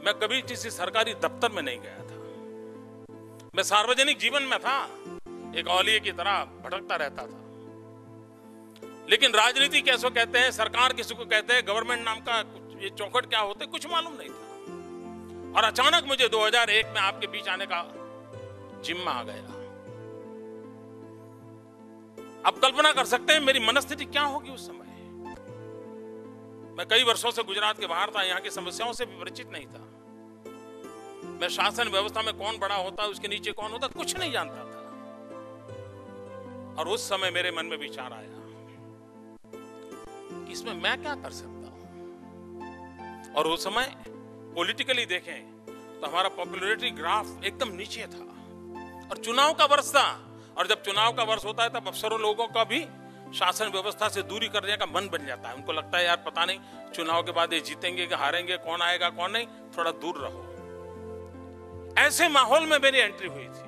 मैं कभी किसी सरकारी दफ्तर में नहीं गया था। मैं सार्वजनिक जीवन में था, एक औलिये की तरह भटकता रहता था। लेकिन राजनीति कैसो कहते हैं, सरकार किसी को कहते हैं, गवर्नमेंट नाम का ये चौखट क्या होते कुछ मालूम नहीं था। और अचानक मुझे 2001 में आपके बीच आने का जिम्मा आ गया। अब कल्पना कर सकते हैं मेरी मनस्थिति क्या होगी उस समय। मैं कई वर्षों से गुजरात के बाहर था, यहाँ की समस्याओं से भी परिचित नहीं था। मैं शासन व्यवस्था में कौन बड़ा होता है, उसके नीचे कौन होता, कुछ नहीं जानता था। और उस समय मेरे मन में विचार आया कि इसमें मैं क्या कर सकता हूं। और उस समय पॉलिटिकली देखें तो हमारा पॉपुलैरिटी ग्राफ एकदम नीचे था और चुनाव का वर्ष था। और जब चुनाव का वर्ष होता है तब अफसरों लोगों का भी शासन व्यवस्था से दूरी करने का मन बन जाता है। उनको लगता है यार पता नहीं चुनाव के बाद ये जीतेंगे कि हारेंगे, कौन आएगा कौन नहीं, थोड़ा दूर रहो। ऐसे माहौल में मेरी एंट्री हुई थी।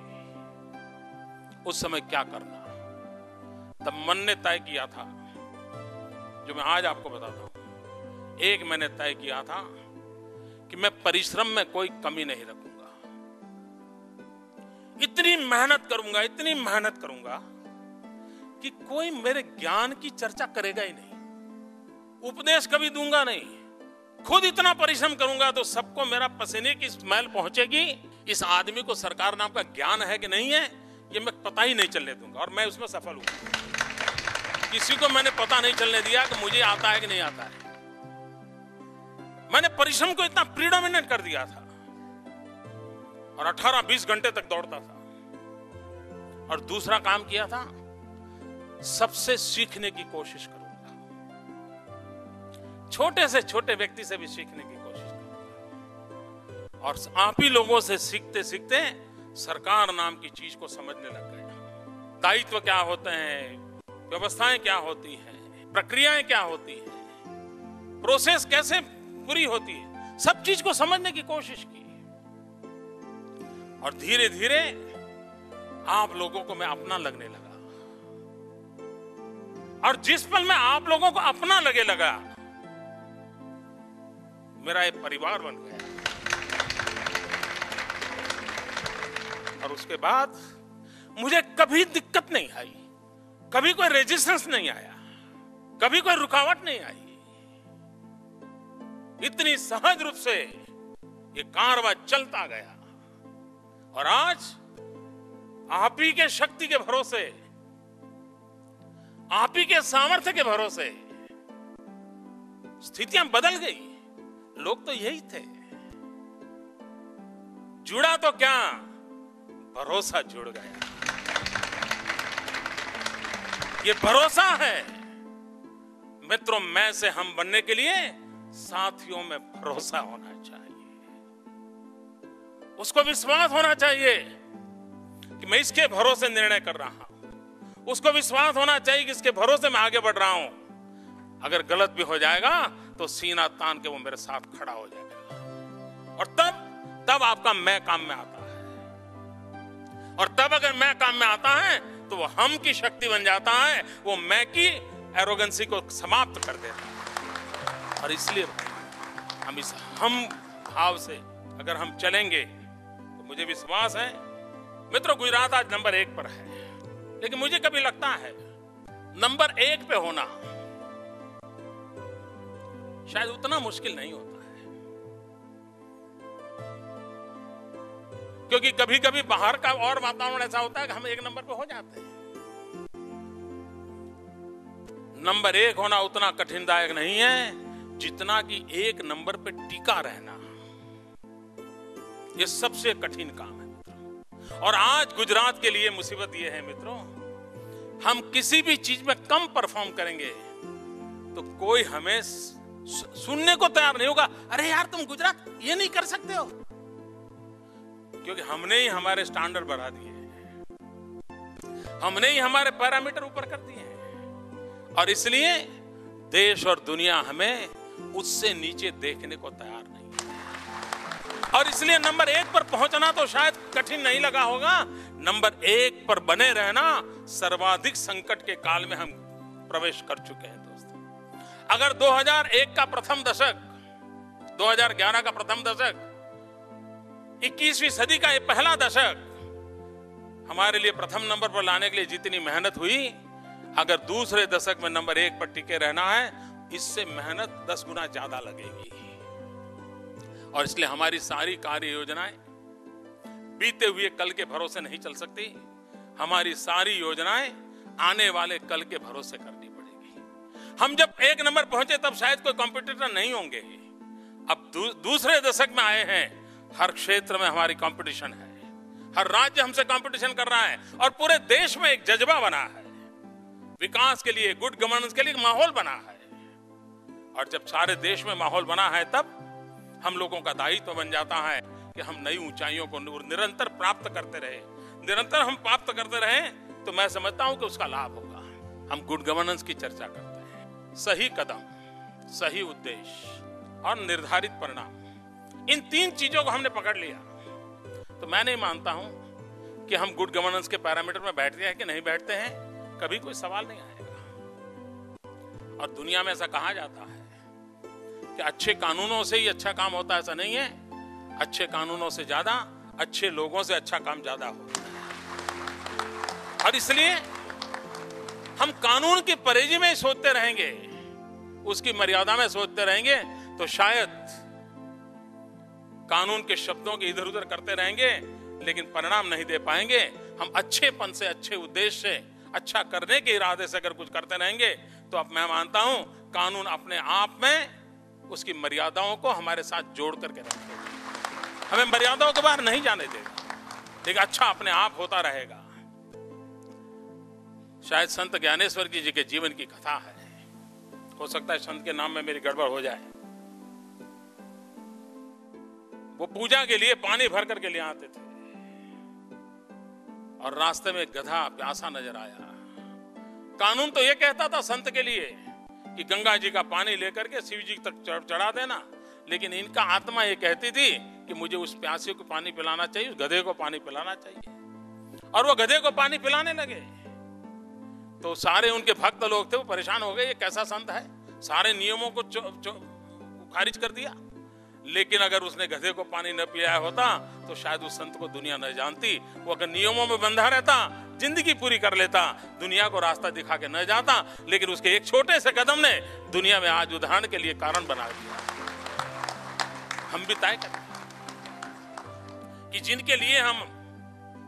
उस समय क्या करना, तब मन ने तय किया था, जो मैं आज आपको बताता हूं। एक मैंने तय किया था कि मैं परिश्रम में कोई कमी नहीं रखूंगा। इतनी मेहनत करूंगा कि कोई मेरे ज्ञान की चर्चा करेगा ही नहीं, उपदेश कभी दूंगा नहीं। खुद इतना परिश्रम करूंगा तो सबको मेरा पसीने की स्मेल पहुंचेगी। इस आदमी को सरकार नाम का ज्ञान है कि नहीं है, ये मैं पता ही नहीं चलने दूंगा, और मैं उसमें सफल हूं। किसी को मैंने पता नहीं चलने दिया कि मुझे आता है कि नहीं आता है। मैंने परिश्रम को इतना प्रीडोमिनेंट कर दिया था और 18-20 घंटे तक दौड़ता था। और दूसरा काम किया था, सबसे सीखने की कोशिश करूंगा, छोटे से छोटे व्यक्ति से भी सीखने की कोशिश करूंगा। और आप ही लोगों से सीखते सीखते सरकार नाम की चीज को समझने लग गया। दायित्व क्या होते हैं, व्यवस्थाएं क्या होती हैं, प्रक्रियाएं क्या होती हैं, प्रोसेस कैसे पूरी होती है, सब चीज को समझने की कोशिश की। और धीरे धीरे आप लोगों को मैं अपना लगने लगा। और जिस पल मैं आप लोगों को अपना लगे लगा, मेरा एक परिवार बन गया। और उसके बाद मुझे कभी दिक्कत नहीं आई, कभी कोई रेजिस्टेंस नहीं आया, कभी कोई रुकावट नहीं आई। इतनी सहज रूप से ये कारवां चलता गया। और आज आप ही के शक्ति के भरोसे, आप ही के सामर्थ्य के भरोसे स्थितियां बदल गई। लोग तो यही थे, जुड़ा तो क्या, भरोसा जुड़ गया। ये भरोसा है मित्रों, मैं से हम बनने के लिए साथियों में भरोसा होना चाहिए। उसको विश्वास होना चाहिए कि मैं इसके भरोसे निर्णय कर रहा हूं। उसको विश्वास होना चाहिए कि इसके भरोसे मैं आगे बढ़ रहा हूं। अगर गलत भी हो जाएगा तो सीना तान के वो मेरे साथ खड़ा हो जाएगा। और तब आपका मैं काम में आता है। और तब अगर मैं काम में आता है तो वो हम की शक्ति बन जाता है, वो मैं की एरोगेंसी को समाप्त कर देता है। और इसलिए हम इस हम भाव से अगर हम चलेंगे तो मुझे विश्वास है मित्रों, गुजरात आज नंबर 1 पर है। लेकिन मुझे कभी लगता है नंबर 1 पे होना शायद उतना मुश्किल नहीं होता है, क्योंकि कभी कभी बाहर का और वातावरण ऐसा होता है कि हम 1 नंबर पे हो जाते हैं। नंबर 1 होना उतना कठिनदायक नहीं है जितना कि 1 नंबर पे टिका रहना, ये सबसे कठिन काम है मित्रों। और आज गुजरात के लिए मुसीबत ये है मित्रों, हम किसी भी चीज में कम परफॉर्म करेंगे तो कोई हमें सुनने को तैयार नहीं होगा। अरे यार तुम गुजरात ये नहीं कर सकते हो, क्योंकि हमने ही हमारे स्टैंडर्ड बढ़ा दिए हैं, हमने ही हमारे पैरामीटर ऊपर कर दिए हैं। और इसलिए देश और दुनिया हमें उससे नीचे देखने को तैयार नहीं है। और इसलिए नंबर 1 पर पहुंचना तो शायद कठिन नहीं लगा होगा, नंबर 1 पर बने रहना सर्वाधिक संकट के काल में हम प्रवेश कर चुके हैं दोस्तों। अगर 2001 का प्रथम दशक, 2011 का प्रथम दशक, 21वीं सदी का ये पहला दशक हमारे लिए प्रथम नंबर पर लाने के लिए जितनी मेहनत हुई, अगर दूसरे दशक में नंबर 1 पर टिके रहना है, इससे मेहनत 10 गुना ज्यादा लगेगी। और इसलिए हमारी सारी कार्य योजनाएं बीते हुए कल के भरोसे नहीं चल सकती। हमारी सारी योजनाएं आने वाले कल के भरोसे करनी पड़ेगी। हम जब 1 नंबर पहुंचे तब शायद कोई कॉम्पिटिटर नहीं होंगे। अब दूसरे दशक में आए हैं, हर क्षेत्र में हमारी कंपटीशन है, हर राज्य हमसे कंपटीशन कर रहा है और पूरे देश में एक जज्बा बना है, विकास के लिए, गुड गवर्नेंस के लिए एक माहौल बना है। और जब सारे देश में माहौल बना है तब हम लोगों का दायित्व बन जाता है कि हम नई ऊंचाइयों को निरंतर प्राप्त करते रहे। निरंतर हम प्राप्त करते रहे तो मैं समझता हूं कि उसका लाभ होगा। हम गुड गवर्नेंस की चर्चा करते हैं, सही कदम, सही उद्देश्य और निर्धारित परिणाम, इन 3 चीजों को हमने पकड़ लिया तो मैं नहीं मानता हूं कि हम गुड गवर्नेंस के पैरामीटर में बैठते हैं कि नहीं बैठते हैं, कभी कोई सवाल नहीं आएगा। और दुनिया में ऐसा कहा जाता है कि अच्छे कानूनों से ही अच्छा काम होता है, ऐसा नहीं है। अच्छे कानूनों से ज्यादा अच्छे लोगों से अच्छा काम ज्यादा होता है। और इसलिए हम कानून की परिधि में सोचते रहेंगे, उसकी मर्यादा में सोचते रहेंगे, तो शायद कानून के शब्दों के इधर उधर करते रहेंगे, लेकिन परिणाम नहीं दे पाएंगे। हम अच्छेपन से, अच्छे उद्देश्य से, अच्छा करने के इरादे से अगर कुछ करते रहेंगे, तो अब मैं मानता हूं कानून अपने आप में उसकी मर्यादाओं को हमारे साथ जोड़ करके रखेगा, हमें मर्यादाओं के बाहर नहीं जाने देगा, लेकिन अच्छा अपने आप होता रहेगा। शायद संत ज्ञानेश्वर जी के जीवन की कथा है, हो सकता है संत के नाम में मेरी गड़बड़ हो जाए। वो पूजा के लिए पानी भर करके ले आते थे और रास्ते में गधा प्यासा नजर आया। कानून तो ये कहता था संत के लिए कि गंगा जी का पानी लेकर के शिव जी तक चढ़ा देना, लेकिन इनका आत्मा ये कहती थी कि मुझे उस प्यासे को पानी पिलाना चाहिए, उस गधे को पानी पिलाना चाहिए। और वो गधे को पानी पिलाने लगे तो सारे उनके भक्त लोग थे, वो परेशान हो गए, ये कैसा संत है, सारे नियमों को खारिज कर दिया। लेकिन अगर उसने गधे को पानी न पिलाया होता तो शायद उस संत को दुनिया न जानती। वो अगर नियमों में बंधा रहता, जिंदगी पूरी कर लेता, दुनिया को रास्ता दिखा के न जाता, लेकिन उसके एक छोटे से कदम ने दुनिया में आज उदाहरण के लिए कारण बना दिया। हम भी तय करें कि जिनके लिए हम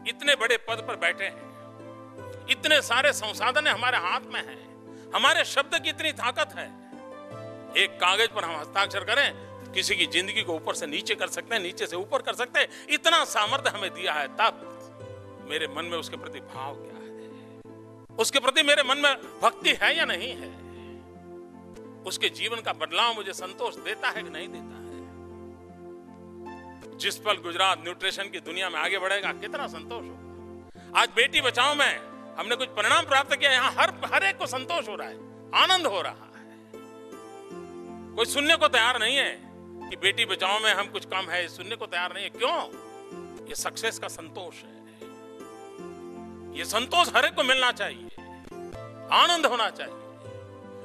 इतने बड़े पद पर बैठे हैं, इतने सारे संसाधन हमारे हाथ में हैं, हमारे शब्द की इतनी ताकत है, एक कागज पर हम हस्ताक्षर करें, किसी की जिंदगी को ऊपर से नीचे कर सकते हैं, नीचे से ऊपर कर सकते हैं, इतना सामर्थ्य हमें दिया है। तब मेरे मन में उसके प्रति भाव क्या है, उसके प्रति मेरे मन में भक्ति है या नहीं है, उसके जीवन का बदलाव मुझे संतोष देता है कि नहीं देता है। जिस पल गुजरात न्यूट्रिशन की दुनिया में आगे बढ़ेगा, कितना संतोष होगा। आज बेटी बचाओ में हमने कुछ परिणाम प्राप्त किया, यहां हर एक को संतोष हो रहा है, आनंद हो रहा है। कोई सुनने को तैयार नहीं है कि बेटी बचाओ में हम कुछ कम है, सुनने को तैयार नहीं है। क्यों? ये सक्सेस का संतोष है। ये संतोष हर एक को मिलना चाहिए, आनंद होना चाहिए।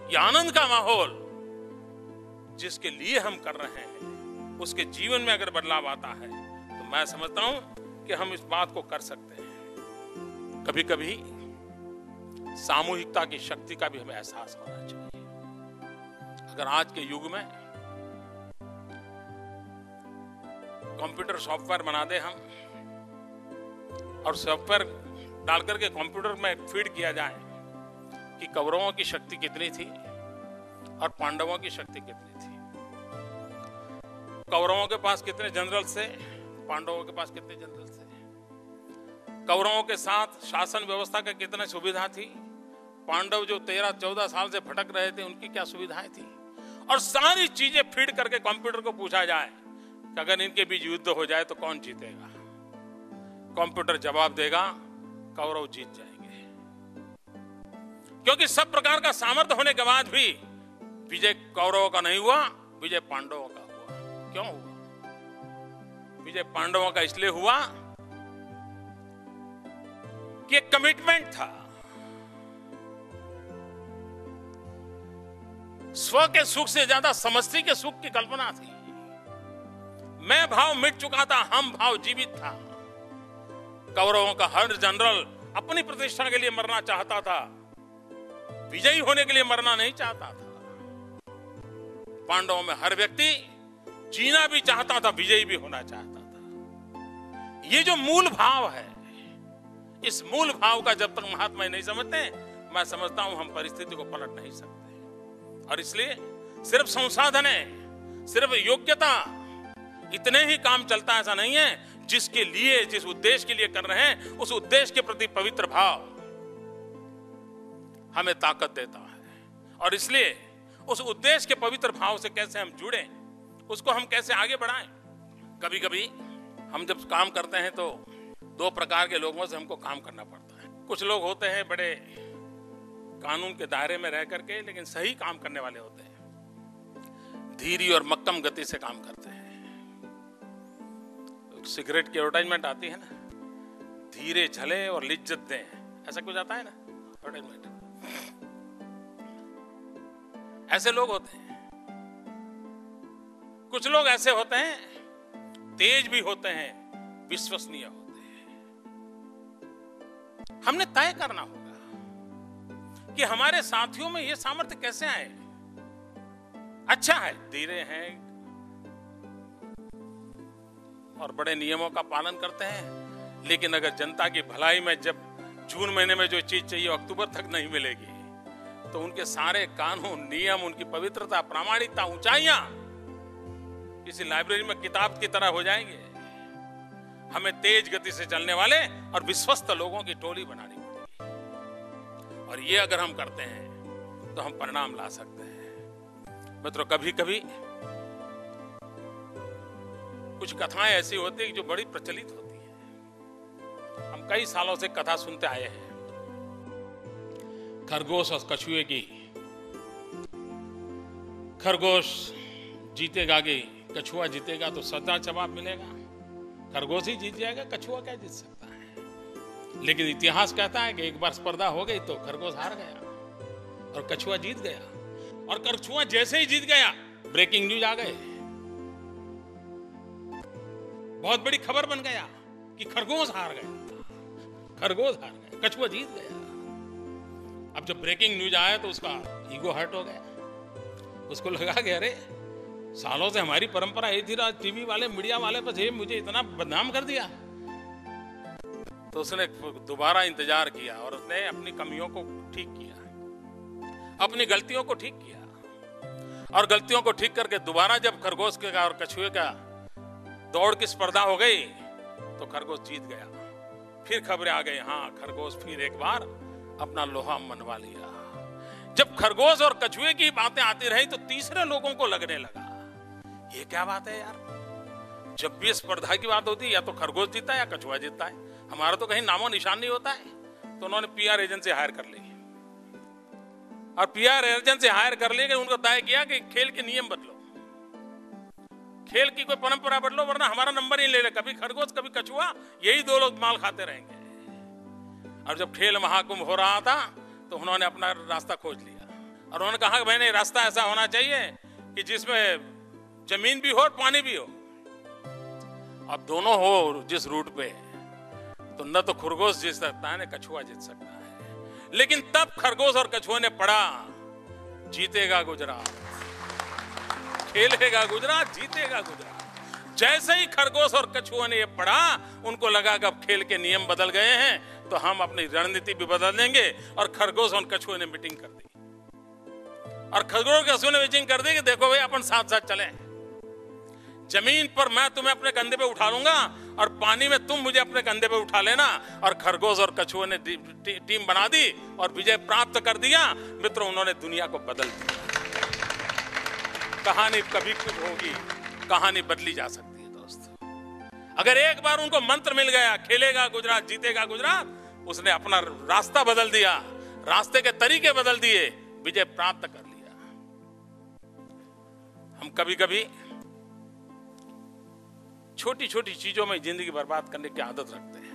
ये आनंद का माहौल जिसके लिए हम कर रहे हैं, उसके जीवन में अगर बदलाव आता है तो मैं समझता हूं कि हम इस बात को कर सकते हैं। कभी कभी सामूहिकता की शक्ति का भी हमें एहसास होना चाहिए। अगर आज के युग में कंप्यूटर सॉफ्टवेयर बना दे हम, और सॉफ्टवेयर डालकर के कंप्यूटर में फीड किया जाए कि कौरवों की शक्ति कितनी थी और पांडवों की शक्ति कितनी थी, कौरवों के पास कितने जनरल थे, पांडवों के पास कितने जनरल थे, कौरवों के साथ शासन व्यवस्था की कितनी सुविधा थी, पांडव जो 13-14 साल से भटक रहे थे उनकी क्या सुविधाएं थी, और सारी चीजें फीड करके कंप्यूटर को पूछा जाए कि अगर इनके बीच युद्ध हो जाए तो कौन जीतेगा। कंप्यूटर जवाब देगा, कौरव जीत जाएंगे। क्योंकि सब प्रकार का सामर्थ्य होने के बाद भी विजय कौरवों का नहीं हुआ, विजय पांडवों का हुआ। क्यों हुआ? विजय पांडवों का इसलिए हुआ कि एक कमिटमेंट था, स्व के सुख से ज्यादा समष्टि के सुख की कल्पना थी। मैं भाव मिट चुका था, हम भाव जीवित था। कौरवों का हर जनरल अपनी प्रतिष्ठा के लिए मरना चाहता था, विजयी होने के लिए मरना नहीं चाहता था। पांडवों में हर व्यक्ति जीना भी चाहता था, विजयी भी होना चाहता था। ये जो मूल भाव है, इस मूल भाव का जब तक महात्मा नहीं समझते, मैं समझता हूं हम परिस्थिति को पलट नहीं सकते। और इसलिए सिर्फ संसाधन है, सिर्फ योग्यता, इतने ही काम चलता है ऐसा नहीं है। जिसके लिए, जिस उद्देश्य के लिए कर रहे हैं, उस उद्देश्य के प्रति पवित्र भाव हमें ताकत देता है। और इसलिए उस उद्देश्य के पवित्र भाव से कैसे हम जुड़े, उसको हम कैसे आगे बढ़ाएं। कभी कभी हम जब काम करते हैं तो दो प्रकार के लोगों से हमको काम करना पड़ता है। कुछ लोग होते हैं बड़े कानून के दायरे में रह करके लेकिन सही काम करने वाले होते हैं, धीरी और मक्कम गति से काम करते हैं। सिगरेट की एडवर्टाइजमेंट आती है ना, धीरे झले और लिज्जत दें, ऐसा कुछ आता है ना एडवर्टाइजमेंट। ऐसे लोग होते हैं। कुछ लोग ऐसे होते हैं, तेज भी होते हैं, विश्वसनीय होते हैं। हमने तय करना होगा कि हमारे साथियों में यह सामर्थ्य कैसे आए। अच्छा है, धीरे हैं और बड़े नियमों का पालन करते हैं, लेकिन अगर जनता की भलाई में जब जून महीने में जो चीज चाहिए अक्टूबर तक नहीं मिलेगी, तो उनके सारे कानून, नियम, उनकी पवित्रता, प्रामाणिकता, ऊंचाइयां किसी लाइब्रेरी में किताब की तरह हो जाएंगे। हमें तेज गति से चलने वाले और विश्वस्त लोगों की टोली बनानी पड़ेगी, और ये अगर हम करते हैं तो हम परिणाम ला सकते हैं। मित्रों, कभी कभी कुछ कथाएं ऐसी होती है जो बड़ी प्रचलित होती हैं। हम कई सालों से कथा सुनते आए हैं, खरगोश और कछुए की। खरगोश जीतेगा कि कछुआ जीतेगा तो सदा जवाब मिलेगा, खरगोश ही जीत जाएगा, कछुआ क्या जीत सकता है। लेकिन इतिहास कहता है कि एक बार स्पर्धा हो गई तो खरगोश हार गया और कछुआ जीत गया, और कछुआ जैसे ही जीत गया ब्रेकिंग न्यूज आ गए, बहुत बड़ी खबर बन गया कि खरगोश हार गया, खरगोश हार गया, कछुआ जीत गया। अब जब ब्रेकिंग न्यूज आया तो उसका ईगो हर्ट हो गया, उसको लगा कि अरे सालों से हमारी परंपरा यही थी, टीवी वाले, मीडिया वाले बस ये मुझे इतना बदनाम कर दिया। तो उसने दोबारा इंतजार किया और उसने अपनी कमियों को ठीक किया, अपनी गलतियों को ठीक किया, और गलतियों को ठीक करके दोबारा जब खरगोश के और कछुए का दौड़ की स्पर्धा हो गई तो खरगोश जीत गया। फिर खबरें आ गई, हाँ खरगोश फिर एक बार अपना लोहा मनवा लिया। जब खरगोश और कछुए की बातें आती रही तो तीसरे लोगों को लगने लगा ये क्या बात है यार, जब भी स्पर्धा की बात होती है या तो खरगोश जीतता है या कछुआ जीतता है, हमारा तो कहीं नामो निशान नहीं होता है। तो उन्होंने पीआर एजेंसी हायर कर ली, और पीआर एजेंसी हायर कर ली, उनको तय किया कि खेल के नियम बदलो, खेल की कोई परंपरा बदलो, वरना हमारा नंबर ही ले ले, कभी खरगोश कभी कछुआ, यही दो लोग माल खाते रहेंगे। और जब खेल महाकुंभ हो रहा था तो उन्होंने अपना रास्ता खोज लिया, और उन्होंने कहा कि मैंने रास्ता ऐसा होना चाहिए कि जिसमें जमीन भी हो और पानी भी हो। अब दोनों हो जिस रूट पे, तो न तो खरगोश जीत सकता है न कछुआ जीत सकता है। लेकिन तब खरगोश और कछुए ने पढ़ा, जीतेगा गुजरात, खेलेगा गुजरात, जीतेगा गुजरात। जैसे ही खरगोश और कछुओं ने ये पढ़ा, उनको लगा कि अब खेल के नियम बदल गए हैं तो हम अपनी रणनीति भी बदल देंगे। और खरगोश और कछुए ने मीटिंग कर दी, और खरगोश और कछुए ने मीटिंग कर दी कि देखो भाई अपन साथ साथ चलें, जमीन पर मैं तुम्हें अपने कंधे पे उठा लूंगा और पानी में तुम मुझे अपने कंधे पे उठा लेना। और खरगोश और कछुए ने टीम बना दी और विजय प्राप्त कर दिया। मित्रों, उन्होंने दुनिया को बदल दिया। कहानी कभी कुछ होगी, कहानी बदली जा सकती है दोस्तों। अगर एक बार उनको मंत्र मिल गया, खेलेगा गुजरात, जीतेगा गुजरात, उसने अपना रास्ता बदल दिया, रास्ते के तरीके बदल दिए, विजय प्राप्त कर लिया। हम कभी कभी छोटी छोटी चीजों में जिंदगी बर्बाद करने की आदत रखते हैं।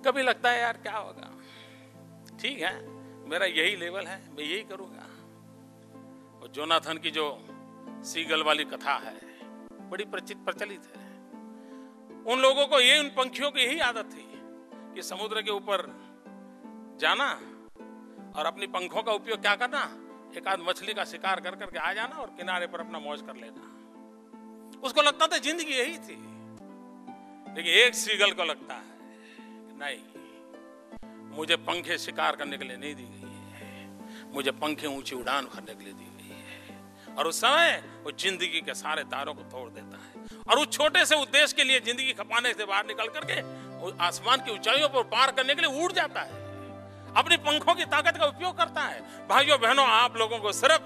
कभी लगता है यार क्या होगा, ठीक है मेरा यही लेवल है, मैं यही करूंगा। और जोनाथन की जो सीगल वाली कथा है बड़ी प्रचलित है। उन लोगों को ये, उन पंखियों की यही आदत थी कि समुद्र के ऊपर जाना और अपनी पंखों का उपयोग क्या करना, एक आध मछली का शिकार कर करके आ जाना और किनारे पर अपना मौज कर लेना। उसको लगता था जिंदगी यही थी। लेकिन एक सीगल को लगता है नहीं, मुझे पंखे शिकार करने के लिए नहीं दी गई है, मुझे पंखे ऊंची उड़ान भरने के लिए दी गई है। और उस समय वो जिंदगी के सारे तारों को तोड़ देता है और उस छोटे से उद्देश्य के लिए, जिंदगी खपाने से बाहर निकल करके आसमान की ऊंचाइयों पर पार करने के लिए उड़ जाता है, अपनी पंखों की ताकत का उपयोग करता है। भाइयों बहनों, आप लोगों को सिर्फ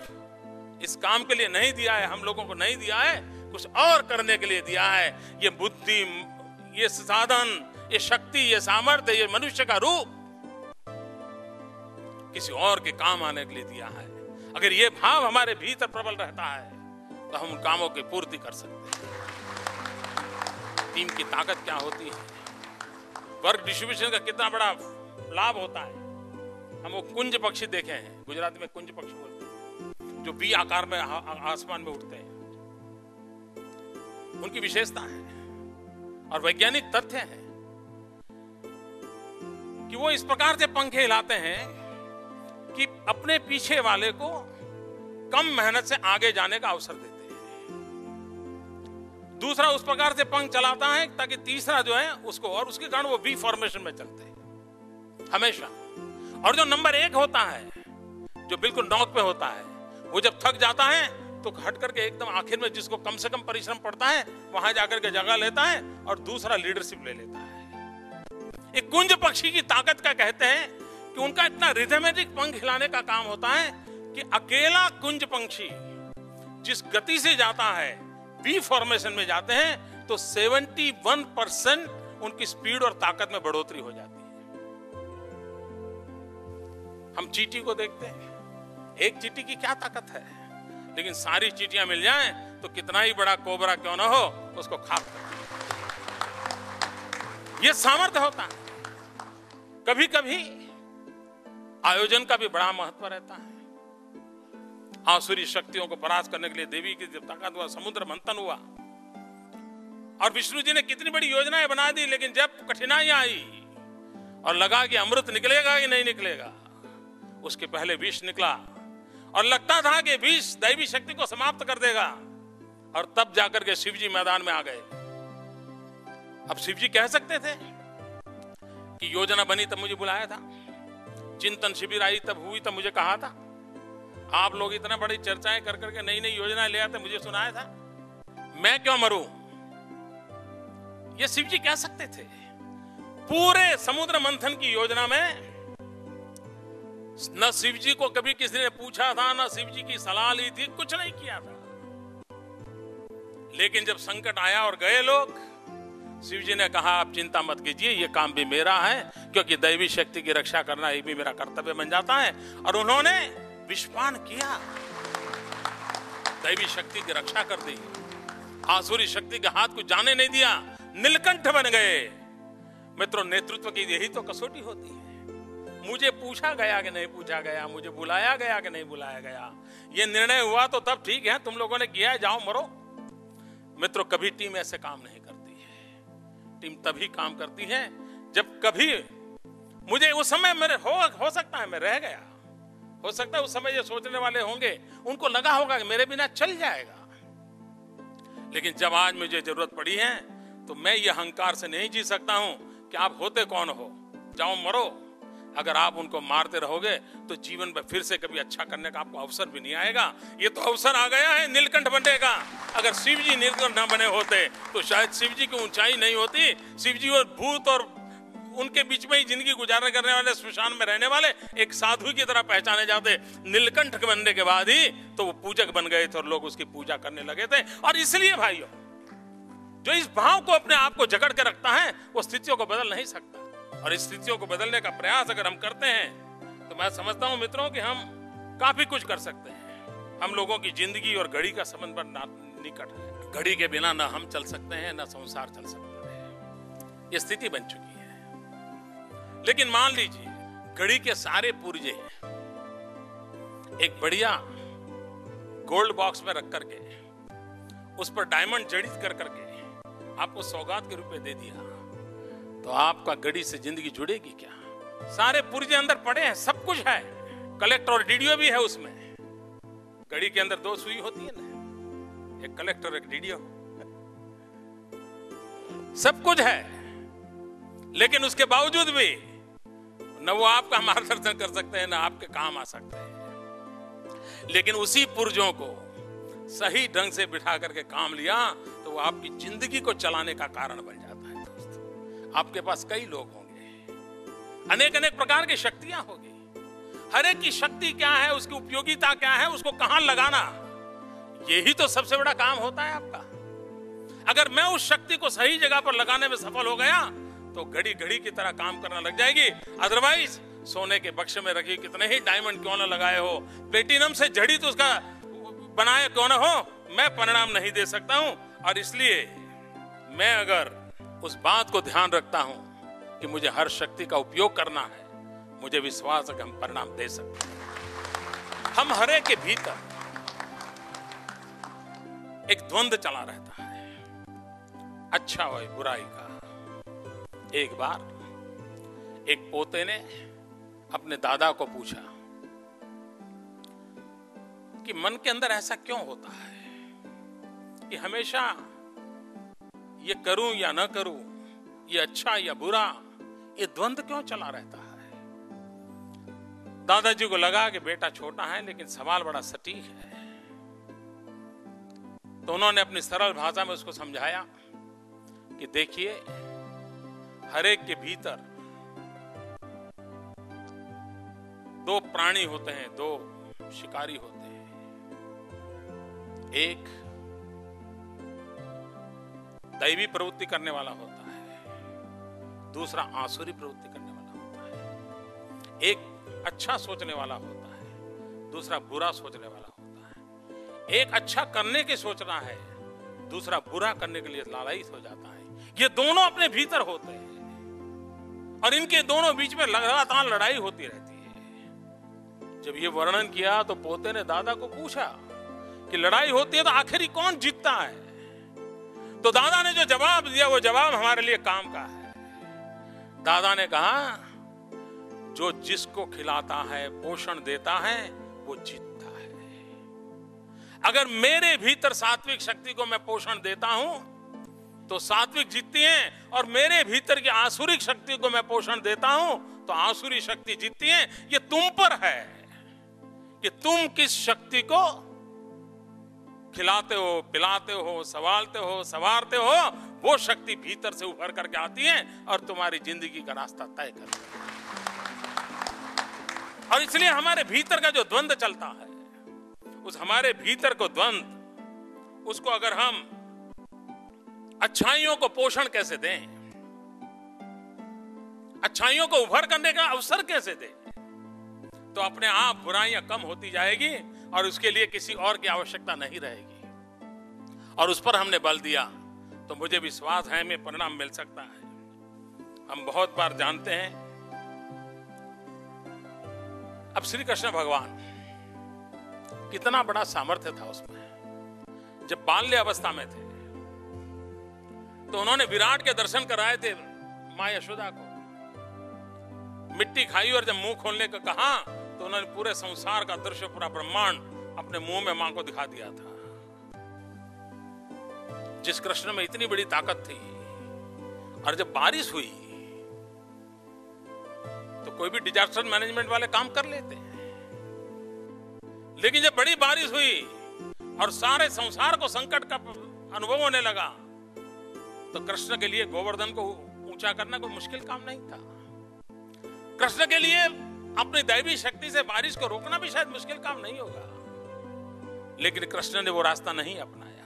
इस काम के लिए नहीं दिया है, हम लोगों को नहीं दिया है, कुछ और करने के लिए दिया है। ये बुद्धि, ये साधन, ये शक्ति, ये सामर्थ्य, ये मनुष्य का रूप किसी और के काम आने के लिए दिया है। अगर ये भाव हमारे भीतर प्रबल रहता है तो हम उन कामों की पूर्ति कर सकते हैं। टीम की ताकत क्या होती है, वर्क डिस्ट्रीब्यूशन का कितना बड़ा लाभ होता है। हम वो कुंज पक्षी देखे हैं, गुजराती में कुंज पक्षी बोलते हैं, जो बी आकार में आसमान में उड़ते हैं। उनकी विशेषता है और वैज्ञानिक तथ्य है कि वो इस प्रकार से पंखे हिलाते हैं कि अपने पीछे वाले को कम मेहनत से आगे जाने का अवसर देते हैं। दूसरा उस प्रकार से पंख चलाता है ताकि तीसरा जो है उसको, और उसके कारण वो वी फॉर्मेशन में चलते हैं हमेशा। और जो नंबर 1 होता है, जो बिल्कुल नॉक पे होता है, वो जब थक जाता है तो हट करके एकदम आखिर में जिसको कम से कम परिश्रम पड़ता है वहां जाकर के जगह लेता है और दूसरा लीडरशिप ले लेता है। एक कुंज पक्षी की ताकत का कहते हैं कि उनका इतना रिथमेटिक पंख हिलाने का काम होता है कि अकेला कुंज पंछी जिस गति से जाता है, वी फॉर्मेशन में जाते हैं, तो 71% उनकी स्पीड और ताकत में बढ़ोतरी हो जाती है। हम चींटी को देखते हैं, एक चींटी की क्या ताकत है, लेकिन सारी चींटियां मिल जाएं तो कितना ही बड़ा कोबरा क्यों ना हो उसको खाक कर, यह सामर्थ्य होता है। कभी कभी आयोजन का भी बड़ा महत्व रहता है। आसुरी शक्तियों को परास्त करने के लिए देवी की जब ताकत हुआ, समुद्र मंथन हुआ और विष्णु जी ने कितनी बड़ी योजनाएं बना दी, लेकिन जब कठिनाइयां आई और लगा कि अमृत निकलेगा कि नहीं निकलेगा, उसके पहले विष निकला और लगता था कि विष दैवी शक्ति को समाप्त कर देगा, और तब जाकर के शिव जी मैदान में आ गए। अब शिव जी कह सकते थे कि योजना बनी तब मुझे बुलाया था, चिंतन शिविर आई तब हुई तब मुझे कहा था, आप लोग इतना बड़ी चर्चाएं कर करके नई नई योजनाएं ले आते मुझे सुनाया था, मैं क्यों मरूं? ये शिव जी कह सकते थे। पूरे समुद्र मंथन की योजना में न शिव जी को कभी किसी ने पूछा था, न शिव जी की सलाह ली थी, कुछ नहीं किया था। लेकिन जब संकट आया और गए लोग, शिव जी ने कहा आप चिंता मत कीजिए, ये काम भी मेरा है, क्योंकि दैवी शक्ति की रक्षा करना ये भी मेरा कर्तव्य बन जाता है। और उन्होंने विषपान किया, दैवी शक्ति की रक्षा कर दी, आसुरी शक्ति के हाथ को जाने नहीं दिया, नीलकंठ बन गए। मित्रों, नेतृत्व की यही तो कसौटी होती है। मुझे पूछा गया कि नहीं पूछा गया, मुझे बुलाया गया कि नहीं बुलाया गया, ये निर्णय हुआ तो तब ठीक है, तुम लोगों ने किया है, जाओ मरो। मित्रों, कभी टीम ऐसे काम नहीं करती है। टीम तभी काम करती है जब कभी मुझे उस समय मेरे हो सकता है मैं रह गया, हो सकता है उस समय ये सोचने वाले होंगे उनको लगा होगा कि मेरे बिना चल जाएगा, लेकिन जब आज मुझे जरूरत पड़ी है तो मैं ये अहंकार से नहीं जी सकता हूं कि आप होते कौन हो, जाओ मरो। अगर आप उनको मारते रहोगे तो जीवन में फिर से कभी अच्छा करने का आपको अवसर भी नहीं आएगा। ये तो अवसर आ गया है नीलकंठ बनने का। अगर शिव जी नीलकंठ न बने होते तो शायद शिव जी की ऊंचाई नहीं होती। शिव जी और भूत और उनके बीच में ही जिंदगी गुजारने करने वाले, श्मशान में रहने वाले एक साधु की तरह पहचाने जाते। नीलकंठ बनने के बाद ही तो वो पूजक बन गए थे और लोग उसकी पूजा करने लगे थे। और इसलिए भाइयों, जो इस भाव को अपने आप को जकड़ के रखता है वो स्थितियों को बदल नहीं सकता। और इस स्थितियों को बदलने का प्रयास अगर हम करते हैं तो मैं समझता हूं मित्रों कि हम काफी कुछ कर सकते हैं। हम लोगों की जिंदगी और घड़ी का संबंध बड़ा निकट है। घड़ी के बिना ना हम चल सकते हैं ना संसार चल सकता है, ये स्थिति बन चुकी है। लेकिन मान लीजिए घड़ी के सारे पुर्जे एक बढ़िया गोल्ड बॉक्स में रख करके उस पर डायमंड जड़ित कर करके आपको सौगात के रूप में दे दिया, तो आपका घड़ी से जिंदगी जुड़ेगी क्या? सारे पुर्जे अंदर पड़े हैं, सब कुछ है, कलेक्टर और डीडीओ भी है उसमें। घड़ी के अंदर 2 सुई होती है ना, एक कलेक्टर एक डीडीओ, सब कुछ है। लेकिन उसके बावजूद भी न वो आपका मार्गदर्शन कर सकते हैं, न आपके काम आ सकते हैं। लेकिन उसी पुर्जों को सही ढंग से बिठा करके काम लिया तो वो आपकी जिंदगी को चलाने का कारण बन जाता है। दोस्त, आपके पास कई लोग होंगे, अनेक अनेक प्रकार की शक्तियां होगी। हर एक की शक्ति क्या है, उसकी उपयोगिता क्या है, उसको कहां लगाना, यही तो सबसे बड़ा काम होता है आपका। अगर मैं उस शक्ति को सही जगह पर लगाने में सफल हो गया तो घड़ी घड़ी की तरह काम करना लग जाएगी। अदरवाइज सोने के बक्से में रखी कितने ही डायमंड क्यों ना लगाए हो, प्लेटिनम से जड़ी तो उसका बनाए क्यों ना हो, मैं परिणाम नहीं दे सकता हूं। और इसलिए मैं अगर उस बात को ध्यान रखता हूं कि मुझे हर शक्ति का उपयोग करना है, मुझे विश्वास है कि हम परिणाम दे सकते हैं। हम हरे के भीतर एक द्वंद्व चला रहता है, अच्छा और बुराई का। एक बार एक पोते ने अपने दादा को पूछा कि मन के अंदर ऐसा क्यों होता है कि हमेशा ये करूं या ना करूं, ये अच्छा या बुरा, ये द्वंद क्यों चला रहता है। दादाजी को लगा कि बेटा छोटा है लेकिन सवाल बड़ा सटीक है, तो उन्होंने अपनी सरल भाषा में उसको समझाया कि देखिए, हर एक के भीतर दो प्राणी होते हैं, दो शिकारी होते हैं। एक दैवी प्रवृत्ति करने वाला होता है, दूसरा आसुरी प्रवृत्ति करने वाला होता है। एक अच्छा सोचने वाला होता है, दूसरा बुरा सोचने वाला होता है। एक अच्छा करने की सोचना है, दूसरा बुरा करने के लिए लालयित हो जाता है। ये दोनों अपने भीतर होते हैं और इनके दोनों बीच में लगातार लड़ाई होती रहती है। जब ये वर्णन किया तो पोते ने दादा को पूछा कि लड़ाई होती है तो आखिर कौन जीतता है। तो दादा ने जो जवाब दिया वो जवाब हमारे लिए काम का है। दादा ने कहा, जो जिसको खिलाता है, पोषण देता है, वो जीतता है। अगर मेरे भीतर सात्विक शक्ति को मैं पोषण देता हूं तो सात्विक जीतती है, और मेरे भीतर की आसुरिक शक्ति को मैं पोषण देता हूं तो आसुरी शक्ति जीतती है। ये तुम पर है कि तुम किस शक्ति को खिलाते हो, पिलाते हो, संभालते हो, संवारते हो। वो शक्ति भीतर से उभर करके आती है और तुम्हारी जिंदगी का रास्ता तय करती है। और इसलिए हमारे भीतर का जो द्वंद चलता है, उस हमारे भीतर को द्वंद, उसको अगर हम अच्छाइयों को पोषण कैसे दें, अच्छाइयों को उभर करने का अवसर कैसे दें, तो अपने आप बुराइयां कम होती जाएगी और उसके लिए किसी और की आवश्यकता नहीं रहेगी। और उस पर हमने बल दिया तो मुझे विश्वास है में परिणाम मिल सकता है। हम बहुत बार जानते हैं, अब श्री कृष्ण भगवान कितना बड़ा सामर्थ्य था उसमें। जब बाल्य अवस्था में थे तो उन्होंने विराट के दर्शन कराए थे मां यशोदा को। मिट्टी खाई और जब मुंह खोलने को कहा तो उन्होंने पूरे संसार का दृश्य, पूरा ब्रह्मांड अपने मुंह में मां को दिखा दिया था। जिस कृष्ण में इतनी बड़ी ताकत थी, और जब बारिश हुई तो कोई भी डिजास्टर मैनेजमेंट वाले काम कर लेते हैं, लेकिन जब बड़ी बारिश हुई और सारे संसार को संकट का अनुभव होने लगा तो कृष्ण के लिए गोवर्धन को ऊंचा करना कोई मुश्किल काम नहीं था। कृष्ण के लिए अपनी दैवी शक्ति से बारिश को रोकना भी शायद मुश्किल काम नहीं होगा, लेकिन कृष्ण ने वो रास्ता नहीं अपनाया।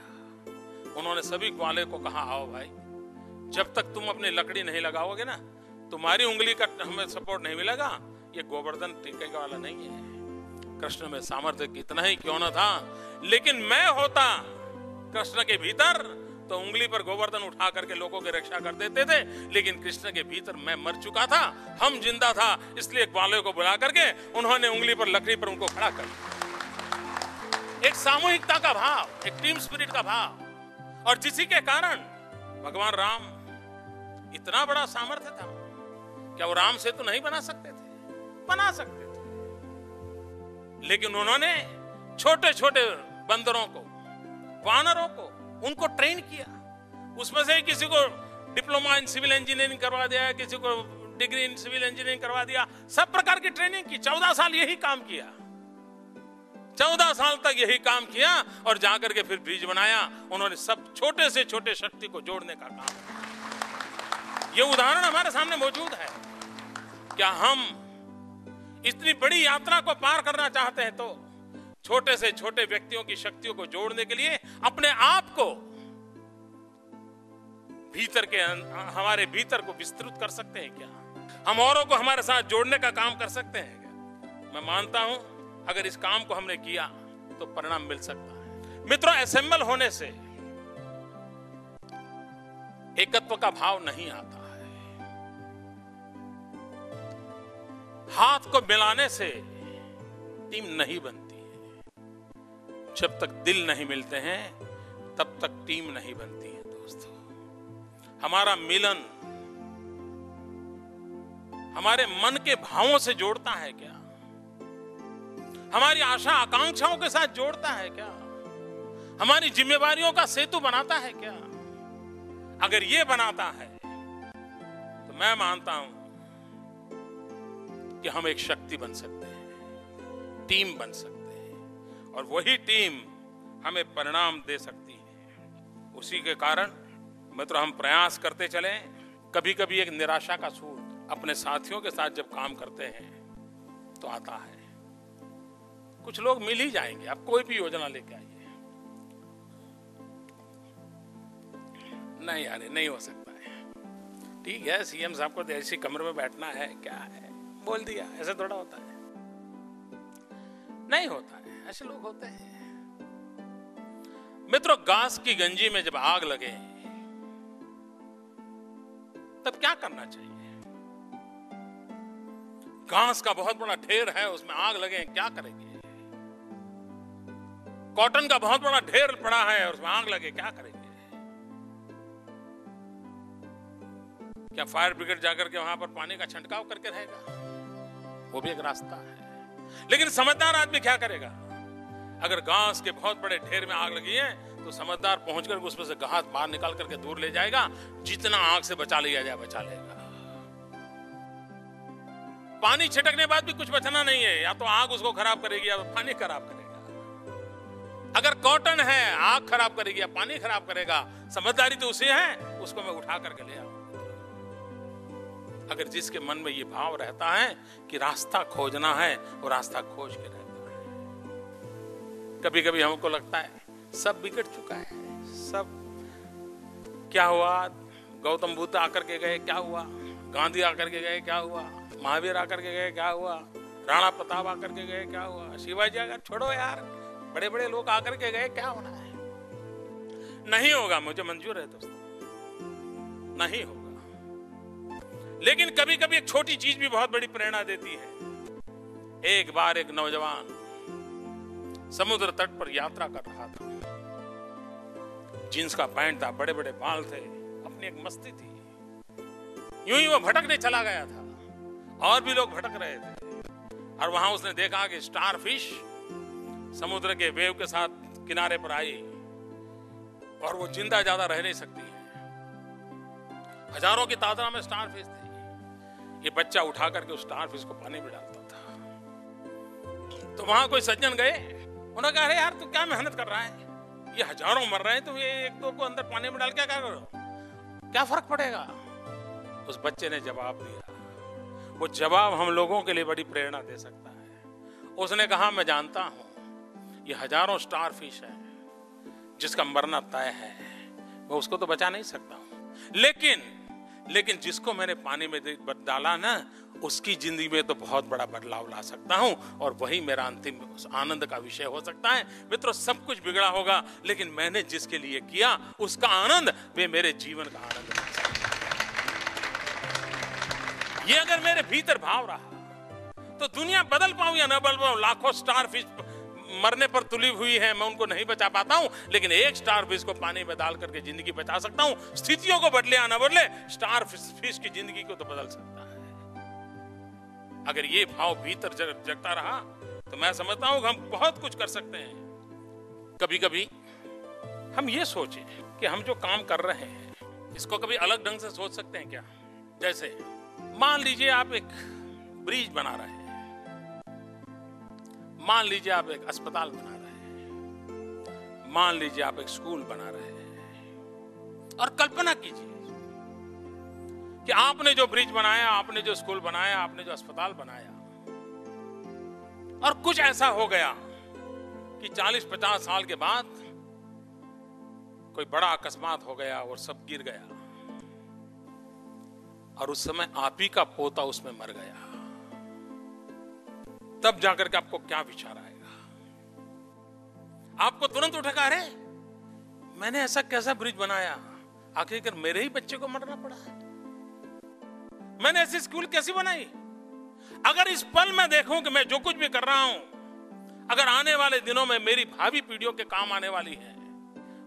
उन्होंने सभी ग्वाले को कहा, आओ भाई, जब तक तुम अपनी लकड़ी नहीं लगाओगे ना, तुम्हारी उंगली का हमें सपोर्ट नहीं मिलेगा, ये गोवर्धन टिकेगा वाला नहीं है। कृष्ण में सामर्थ्य कितना ही क्यों न था, लेकिन मैं होता कृष्ण के भीतर तो उंगली पर गोवर्धन उठा करके लोगों की रक्षा कर देते थे, लेकिन कृष्ण के भीतर मैं मर चुका था, हम जिंदा था, इसलिए ग्वालों को बुला करके उन्होंने उंगली पर, लकड़ी पर उनको खड़ा कर दिया। एक सामूहिकता का भाव, एक टीम स्पिरिट का भाव, और जिसी के कारण भगवान राम इतना बड़ा सामर्थ्य था। क्या वो राम सेतु नहीं बना सकते थे? बना सकते थे, लेकिन उन्होंने छोटे छोटे बंदरों को, वानरों को, उनको ट्रेन किया। उसमें से किसी को डिप्लोमा इन सिविल इंजीनियरिंग करवा दिया, किसी को डिग्री इन सिविल इंजीनियरिंग करवा दिया, सब प्रकार की ट्रेनिंग की। 14 साल यही काम किया, 14 साल तक यही काम किया, और जाकर के फिर ब्रिज बनाया। उन्होंने सब छोटे से छोटे शक्ति को जोड़ने का काम किया। ये उदाहरण हमारे सामने मौजूद है। क्या हम इतनी बड़ी यात्रा को पार करना चाहते हैं तो छोटे से छोटे व्यक्तियों की शक्तियों को जोड़ने के लिए अपने आप को भीतर के, हमारे भीतर को विस्तृत कर सकते हैं क्या? हम औरों को हमारे साथ जोड़ने का काम कर सकते हैं क्या? मैं मानता हूं अगर इस काम को हमने किया तो परिणाम मिल सकता है। मित्रों, असेंबल होने से एकत्व का भाव नहीं आता है। हाथ को मिलाने से टीम नहीं बनती है। जब तक दिल नहीं मिलते हैं तब तक टीम नहीं बनती है। दोस्तों, हमारा मिलन हमारे मन के भावों से जोड़ता है क्या? हमारी आशा आकांक्षाओं के साथ जोड़ता है क्या? हमारी जिम्मेवारियों का सेतु बनाता है क्या? अगर ये बनाता है तो मैं मानता हूं कि हम एक शक्ति बन सकते हैं, टीम बन सकते हैं, और वही टीम हमें परिणाम दे सकती है। उसी के कारण मित्रों, हम प्रयास करते चलें। कभी कभी एक निराशा का सूर अपने साथियों के साथ जब काम करते हैं तो आता है। कुछ लोग मिल ही जाएंगे, आप कोई भी योजना लेके आइए, नहीं यार नहीं हो सकता है, ठीक है सीएम साहब को ऐसी कमरे में बैठना है, क्या है बोल दिया, ऐसे थोड़ा होता है, नहीं होता है, ऐसे लोग होते हैं। मित्रों, घास की गंजी में जब आग लगे तब क्या करना चाहिए? घास का बहुत बड़ा ढेर है, उसमें आग लगे, क्या करेंगे? कॉटन का बहुत बड़ा ढेर पड़ा है और उसमें आग लगे, क्या करेंगे? क्या फायर ब्रिगेड जाकर के वहां पर पानी का छिड़काव करके रहेगा? वो भी एक रास्ता है। लेकिन समझदार आदमी क्या करेगा? अगर घास के बहुत बड़े ढेर में आग लगी है तो समझदार पहुंचकर उसमें से घास बाहर निकाल करके दूर ले जाएगा, जितना आग से बचा लिया जाए बचा लेगा। पानी छिड़कने बाद भी कुछ बचना नहीं है, या तो आग उसको खराब करेगी या तो पानी खराब करेगा। अगर कॉटन है, आग खराब करेगी या पानी खराब करेगा, समझदारी तो उसे है, उसको मैं उठा करके ले आऊं। अगर जिसके मन में ये भाव रहता है कि रास्ता खोजना है, वो रास्ता खोज के रहता है। कभी कभी हमको लगता है सब बिगड़ चुका है, सब क्या हुआ? गौतम बुद्ध आकर के गए, क्या हुआ? गांधी आकर के गए, क्या हुआ? महावीर आकर के गए, क्या हुआ? राणा प्रताप आकर के गए, क्या हुआ? शिवाजी आकर, छोड़ो यार, बड़े बड़े लोग आकर के गए, क्या होना है? नहीं होगा, मुझे मंजूर है दोस्तों, नहीं होगा। लेकिन कभी कभी एक छोटी चीज भी बहुत बड़ी प्रेरणा देती है। एक बार एक नौजवान समुद्र तट पर यात्रा कर रहा था, जींस का पैंट था, बड़े बड़े बाल थे, अपनी एक मस्ती थी। यूं ही वो भटकने चला गया था, और भी लोग भटक रहे थे, और वहां उसने देखा कि स्टार फिश समुद्र के वेव के साथ किनारे पर आई, और वो जिंदा ज्यादा रह नहीं सकती है। हजारों की तादाद में स्टार फिश थी। ये बच्चा उठा करके उस स्टार फिश को पानी में डालता था। तो वहां कोई सज्जन गए, उन्होंने कहा, अरे यार तू क्या मेहनत कर रहा है, ये हजारों मर रहे हैं, तुम ये एक दो को अंदर पानी में डाल क्या करो, क्या फर्क पड़ेगा? उस बच्चे ने जवाब दिया। वो जवाब हम लोगों के लिए बड़ी प्रेरणा दे सकता है। उसने कहा, मैं जानता हूं ये हजारों स्टार फिश है, जिसका मरना तय है, मैं उसको तो बचा नहीं सकता हूं, लेकिन जिसको मैंने पानी में डाला ना, उसकी जिंदगी में तो बहुत बड़ा बदलाव ला सकता हूं, और वही मेरा अंतिम आनंद का विषय हो सकता है। मित्रों, सब कुछ बिगड़ा होगा, लेकिन मैंने जिसके लिए किया उसका आनंद, वे मेरे जीवन का आनंद बन सकता है। ये अगर मेरे भीतर भाव रहा तो दुनिया बदल पाऊं या न बदल पाऊं, लाखों स्टार फिश मरने पर तुली हुई है, मैं उनको नहीं बचा पाता हूं, लेकिन एक स्टार फिश को पानी में डाल करके जिंदगी बचा सकता हूं। स्थितियों को बदले या न बदले, स्टार फिश की जिंदगी को तो बदल सकता है। अगर ये भाव भीतर जगता रहा तो मैं समझता हूं कि हम बहुत कुछ कर सकते हैं। कभी कभी हम ये सोचें कि हम जो काम कर रहे हैं इसको कभी अलग ढंग से सोच सकते हैं क्या? जैसे मान लीजिए आप एक ब्रिज बना रहे हैं, मान लीजिए आप एक अस्पताल बना रहे हैं, मान लीजिए आप एक स्कूल बना रहे हैं, और कल्पना कीजिए कि आपने जो ब्रिज बनाया, आपने जो स्कूल बनाया, आपने जो अस्पताल बनाया, और कुछ ऐसा हो गया कि 40-50 साल के बाद कोई बड़ा अकस्मात हो गया और सब गिर गया, और उस समय आप ही का पोता उसमें मर गया। तब जाकर के आपको क्या विचार आएगा? आपको तुरंत उठेगा, अरे मैंने ऐसा कैसा ब्रिज बनाया, आखिरकार मेरे ही बच्चे को मरना पड़ा, मैंने ऐसी स्कूल कैसी बनाई? अगर इस पल में देखूं कि मैं जो कुछ भी कर रहा हूं, अगर आने वाले दिनों में मेरी भावी पीढ़ियों के काम आने वाली है,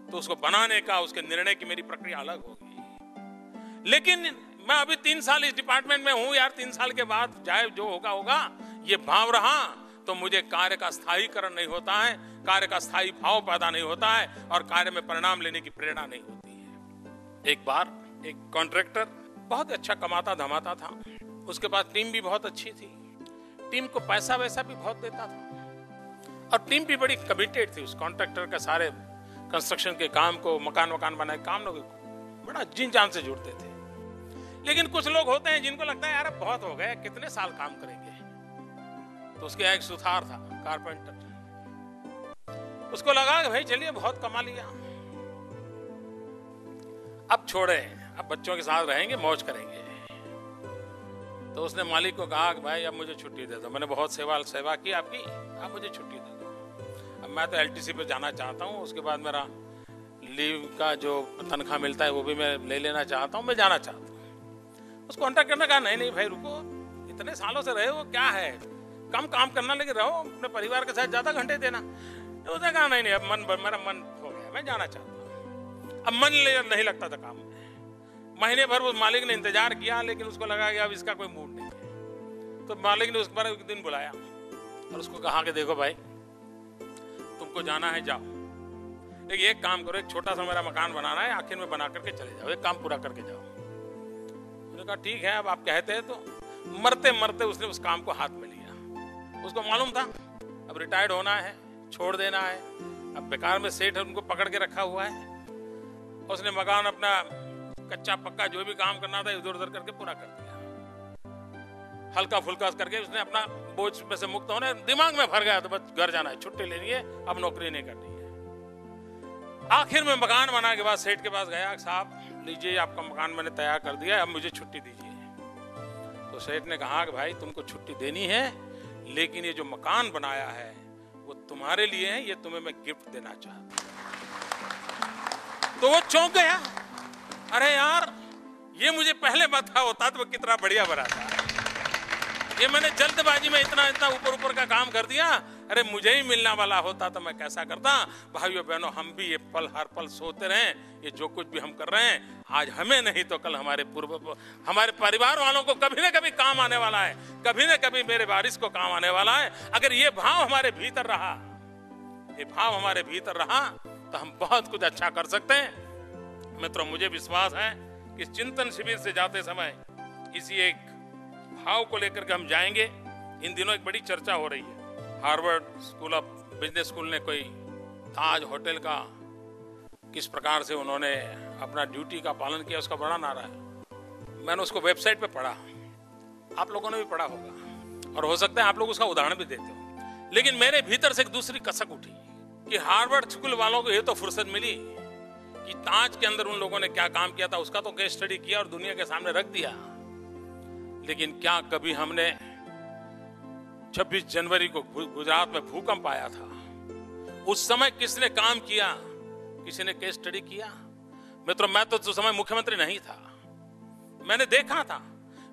तो उसको बनाने का, उसके निर्णय की मेरी प्रक्रिया अलग होगी। लेकिन मैं अभी 3 साल इस डिपार्टमेंट में हूं यार, 3 साल के बाद चाहे जो होगा होगा, ये भाव रहा तो मुझे कार्य का स्थायीकरण नहीं होता है, कार्य का स्थायी भाव पैदा नहीं होता है और कार्य में परिणाम लेने की प्रेरणा नहीं होती है। एक बार एक कॉन्ट्रैक्टर बहुत अच्छा कमाता धमाता था, उसके पास टीम भी बहुत अच्छी थी, टीम को पैसा वैसा भी बहुत देता था और टीम भी बड़ी कमिटेड थी उस कॉन्ट्रैक्टर के सारे कंस्ट्रक्शन के काम को, मकान बनाए काम लोग बड़ा जी जान से जुड़ते थे। लेकिन कुछ लोग होते हैं जिनको लगता है यार अब बहुत हो गए, कितने साल काम करेंगे। तो उसके एक सुथार था कारपेंटर, उसको लगा कि भाई चलिए बहुत कमा लिया, अब छोड़े, अब बच्चों के साथ रहेंगे, मौज करेंगे। तो उसने मालिक को कहा कि भाई अब मुझे छुट्टी दे दो, मैंने बहुत सेवा की आपकी, अब मुझे छुट्टी दे दो। अब मैं तो एलटीसी पे जाना चाहता हूँ, उसके बाद मेरा लीव का जो तनख्वाह मिलता है वो भी मैं ले लेना चाहता हूँ, मैं जाना चाहता हूँ। उसको कॉन्ट्रैक्टर ने कहा नहीं भाई रुको, इतने सालों से रहे हो, क्या है, कम काम करना लेकिन रहो, अपने परिवार के साथ ज्यादा घंटे देना। तो उसने कहा नहीं अब मेरा मन हो गया, मैं जाना चाहता हूँ। अब मन नहीं लगता था काम में। महीने भर उस मालिक ने इंतजार किया, लेकिन उसको लगा कि अब इसका कोई मूड नहीं है। तो मालिक ने उस पर एक दिन बुलाया और उसको कहा कि देखो भाई तुमको जाना है जाओ, लेकिन एक काम करो, एक छोटा सा मेरा मकान बनाना है, आखिर में बना करके चले जाओ, एक काम पूरा करके जाओ। उसने कहा ठीक है अब आप कहते हैं। तो मरते मरते उसने उस काम को हाथ में लिया। उसको मालूम था अब रिटायर्ड होना है, छोड़ देना है, अब बेकार में सेठ उनको पकड़ के रखा हुआ है। उसने मकान अपना कच्चा पक्का जो भी काम करना था इधर उधर करके पूरा कर दिया, हल्का फुल्का करके उसने अपना बोझ में से मुक्त होने दिमाग में भर गया। तो बस घर जाना है, छुट्टी लेनी है, अब नौकरी नहीं करनी है। आखिर में मकान बनाने के बाद सेठ के पास गया, साहब लीजिए आपका मकान मैंने तैयार कर दिया, अब मुझे छुट्टी दीजिए। तो सेठ ने कहा कि भाई तुमको छुट्टी देनी है, लेकिन ये जो मकान बनाया है वो तुम्हारे लिए है, ये तुम्हें मैं गिफ्ट देना चाहता हूं। तो वो चौंक गया, अरे यार ये मुझे पहले बता होता तो कितना बढ़िया बनाता। ये मैंने जल्दबाजी में इतना ऊपर का काम कर दिया, अरे मुझे ही मिलने वाला होता तो मैं कैसा करता। भाइयों बहनों, हम भी ये पल हर पल सोते रहे, ये जो कुछ भी हम कर रहे हैं आज हमें नहीं तो कल हमारे परिवार वालों को कभी ना कभी काम आने वाला है, कभी ना कभी मेरे वारिस को काम आने वाला है। अगर ये भाव हमारे भीतर रहा, ये भाव हमारे भीतर रहा तो हम बहुत कुछ अच्छा कर सकते हैं। मित्रों, मुझे विश्वास है कि चिंतन शिविर से जाते समय इसी एक भाव को लेकर के हम जाएंगे। इन दिनों एक बड़ी चर्चा हो रही है, Harvard school of business school ने कोई ताज होटल का किस प्रकार से उन्होंने अपना ड्यूटी का पालन किया, उसका बड़ा नारा है। मैंने उसको वेबसाइट पे पढ़ा, आप लोगों ने भी पढ़ा होगा और हो सकता है आप लोग उसका उदाहरण भी देते हो। लेकिन मेरे भीतर से एक दूसरी कसक उठी कि हार्वर्ड स्कूल वालों को ये तो फुर्सत मिली कि ताज के अंदर उन लोगों ने क्या काम किया था उसका तो केस स्टडी किया और दुनिया के सामने रख दिया। लेकिन क्या कभी हमने 26 जनवरी को गुजरात में भूकंप आया था, उस समय किसने काम किया, किसी ने केस स्टडी किया? मित्रों, मैं तो उस समय मुख्यमंत्री नहीं था, मैंने देखा था,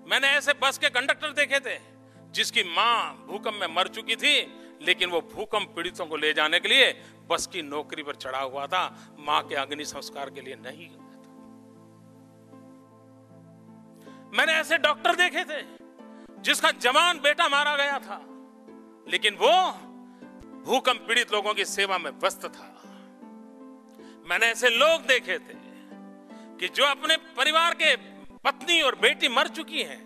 मैंने ऐसे बस के कंडक्टर देखे थे जिसकी मां भूकंप में मर चुकी थी, लेकिन वो भूकंप पीड़ितों को ले जाने के लिए बस की नौकरी पर चढ़ा हुआ था, मां के अग्नि संस्कार के लिए नहीं गया था। मैंने ऐसे डॉक्टर देखे थे जिसका जवान बेटा मारा गया था, लेकिन वो भूकंप पीड़ित लोगों की सेवा में व्यस्त था। मैंने ऐसे लोग देखे थे कि जो अपने परिवार के पत्नी और बेटी मर चुकी हैं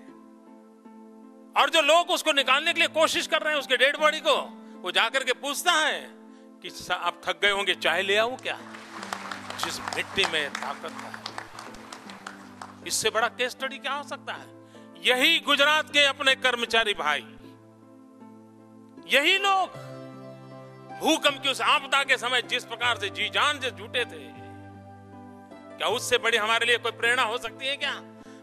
और जो लोग उसको निकालने के लिए कोशिश कर रहे हैं, उसके डेड बॉडी को, वो जाकर के पूछता है कि आप थक गए होंगे, चाय ले आऊं क्या? जिस मिट्टी में ताकत है, इससे बड़ा केस स्टडी क्या हो सकता है? यही गुजरात के अपने कर्मचारी भाई, यही लोग भूकंप की उस आपदा के समय जिस प्रकार से जी जान से जुटे थे, क्या उससे बड़ी हमारे लिए कोई प्रेरणा हो सकती है क्या?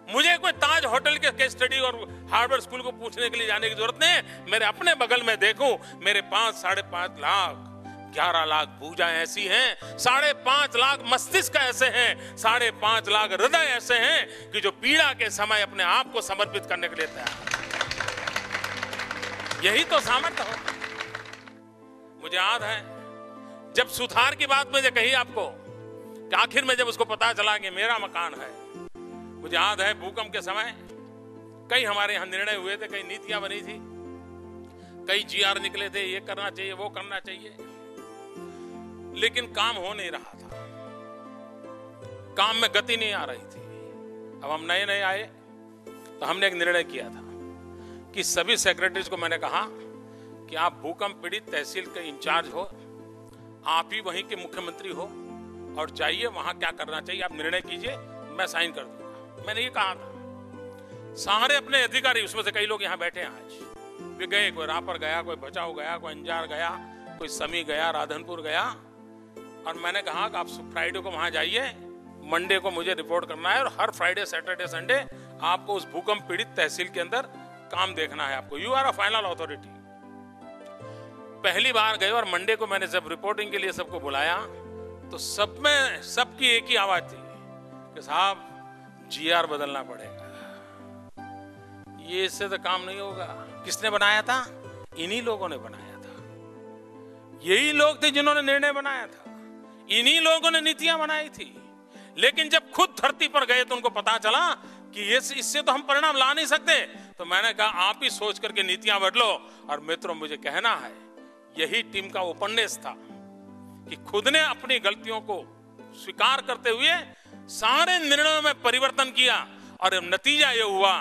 मुझे कोई ताज होटल के केस स्टडी और हार्वर्ड स्कूल को पूछने के लिए जाने की जरूरत नहीं। मेरे अपने बगल में देखूं, मेरे 5-5.5 लाख 11 लाख भुजाएं ऐसी हैं, 5.5 लाख मस्तिष्क ऐसे हैं, 5.5 लाख हृदय ऐसे हैं कि जो पीड़ा के समय अपने आप को समर्पित करने के लिए तैयार। यही तो सामर्थ्य हो। मुझे याद है जब सुथार की बात मुझे कही आपको कि आखिर में जब उसको पता चला कि मेरा मकान है, मुझे याद है भूकंप के समय कई हमारे यहां निर्णय हुए थे, कई नीतियां बनी थी, कई जीआर निकले थे, ये करना चाहिए, वो करना चाहिए, लेकिन काम हो नहीं रहा था, काम में गति नहीं आ रही थी। अब हम नए नए आए तो हमने एक निर्णय किया था कि सभी सेक्रेटरीज को मैंने कहा कि आप भूकंप पीड़ित तहसील के इंचार्ज हो, आप ही वहीं के मुख्यमंत्री हो, और जाइए वहां क्या करना चाहिए आप निर्णय कीजिए, मैं साइन कर दूंगा। मैंने ये कहा था। सारे अपने अधिकारी, उसमें से कई लोग यहां बैठे हैं आज, वे गए, कोई रापर गया, कोई बचाव गया, कोई अंजार गया, कोई समी गया, राधनपुर गया, और मैंने कहा कि आप फ्राइडे को वहां जाइए, मंडे को मुझे रिपोर्ट करना है, और हर फ्राइडे सैटरडे संडे आपको उस भूकंप पीड़ित तहसील के अंदर काम देखना है आपको, you are a final authority. पहली बार गए और मंडे को मैंने जब रिपोर्टिंग के लिए सबको बुलाया तो सब में सबकी एक ही आवाज थी कि साहब जीआर बदलना पड़ेगा, ये इससे तो काम नहीं होगा। किसने बनाया था? इन्हीं लोगों ने बनाया था, यही लोग थे जिन्होंने निर्णय बनाया था, इन्हीं लोगों ने नीतियां बनाई थी। लेकिन जब खुद धरती पर गए तो उनको पता चला कि इससे तो हम परिणाम ला नहीं सकते, तो मैंने कहा आप ही सोच करके नीतियां बदलो। और मित्रों, मुझे कहना है यही टीम का ओपननेस था कि खुद ने अपनी गलतियों को स्वीकार करते हुए सारे निर्णयों में परिवर्तन किया, और नतीजा यह हुआ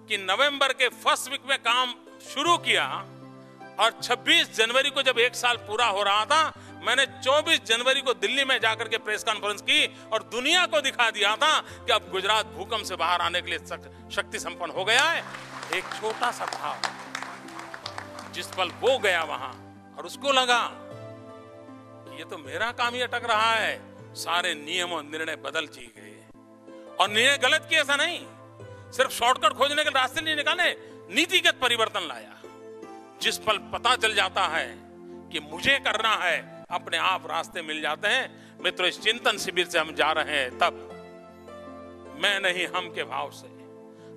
कि नवंबर के फर्स्ट वीक में काम शुरू किया, और 26 जनवरी को जब एक साल पूरा हो रहा था, मैंने 24 जनवरी को दिल्ली में जाकर के प्रेस कॉन्फ्रेंस की और दुनिया को दिखा दिया था कि अब गुजरात भूकंप से बाहर आने के लिए शक्ति संपन्न हो गया है। एक छोटा सा था, जिस पल वो गया वहां और उसको लगा कि ये तो मेरा काम ही अटक रहा है, सारे नियम और निर्णय बदल दिए गए। और निर्णय गलत किया, ऐसा नहीं, सिर्फ शॉर्टकट खोजने के रास्ते नहीं निकाले, नीतिगत परिवर्तन लाया। जिस पल पता चल जाता है कि मुझे करना है, अपने आप रास्ते मिल जाते हैं। मित्रों, इस चिंतन शिविर से हम जा रहे हैं, तब मैं नहीं हम के भाव से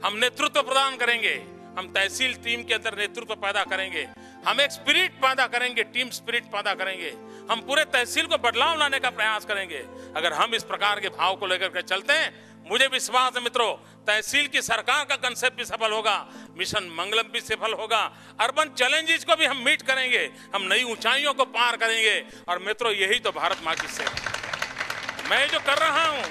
हम नेतृत्व प्रदान करेंगे, हम तहसील टीम के अंदर नेतृत्व पैदा करेंगे, हम एक स्पिरिट पैदा करेंगे, टीम स्पिरिट पैदा करेंगे, हम पूरे तहसील को बदलाव लाने का प्रयास करेंगे। अगर हम इस प्रकार के भाव को लेकर के चलते हैं, मुझे विश्वास है मित्रों, तहसील की सरकार का कंसेप्ट भी सफल होगा, मिशन मंगलम भी सफल होगा, अर्बन चैलेंजेस को भी हम मीट करेंगे, हम नई ऊंचाइयों को पार करेंगे। और मित्रों, यही तो भारत मां की सेवा मैं जो कर रहा हूं,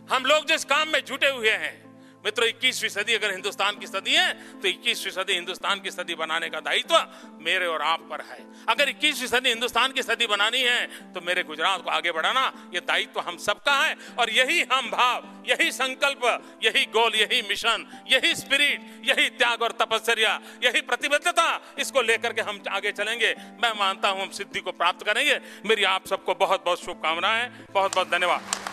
हम लोग जिस काम में जुटे हुए हैं मित्रों, 21वीं सदी अगर हिंदुस्तान की सदी है तो 21वीं सदी हिंदुस्तान की सदी बनाने का दायित्व मेरे और आप पर है। अगर 21वीं सदी हिंदुस्तान की सदी बनानी है तो मेरे गुजरात को आगे बढ़ाना ये दायित्व हम सबका है। और यही हम भाव, यही संकल्प, यही गोल, यही मिशन, यही स्पिरिट, यही त्याग और तपस्या, यही प्रतिबद्धता, इसको लेकर के हम आगे चलेंगे। मैं मानता हूं हम सिद्धि को प्राप्त करेंगे। मेरी आप सबको बहुत बहुत शुभकामनाएं, बहुत बहुत धन्यवाद।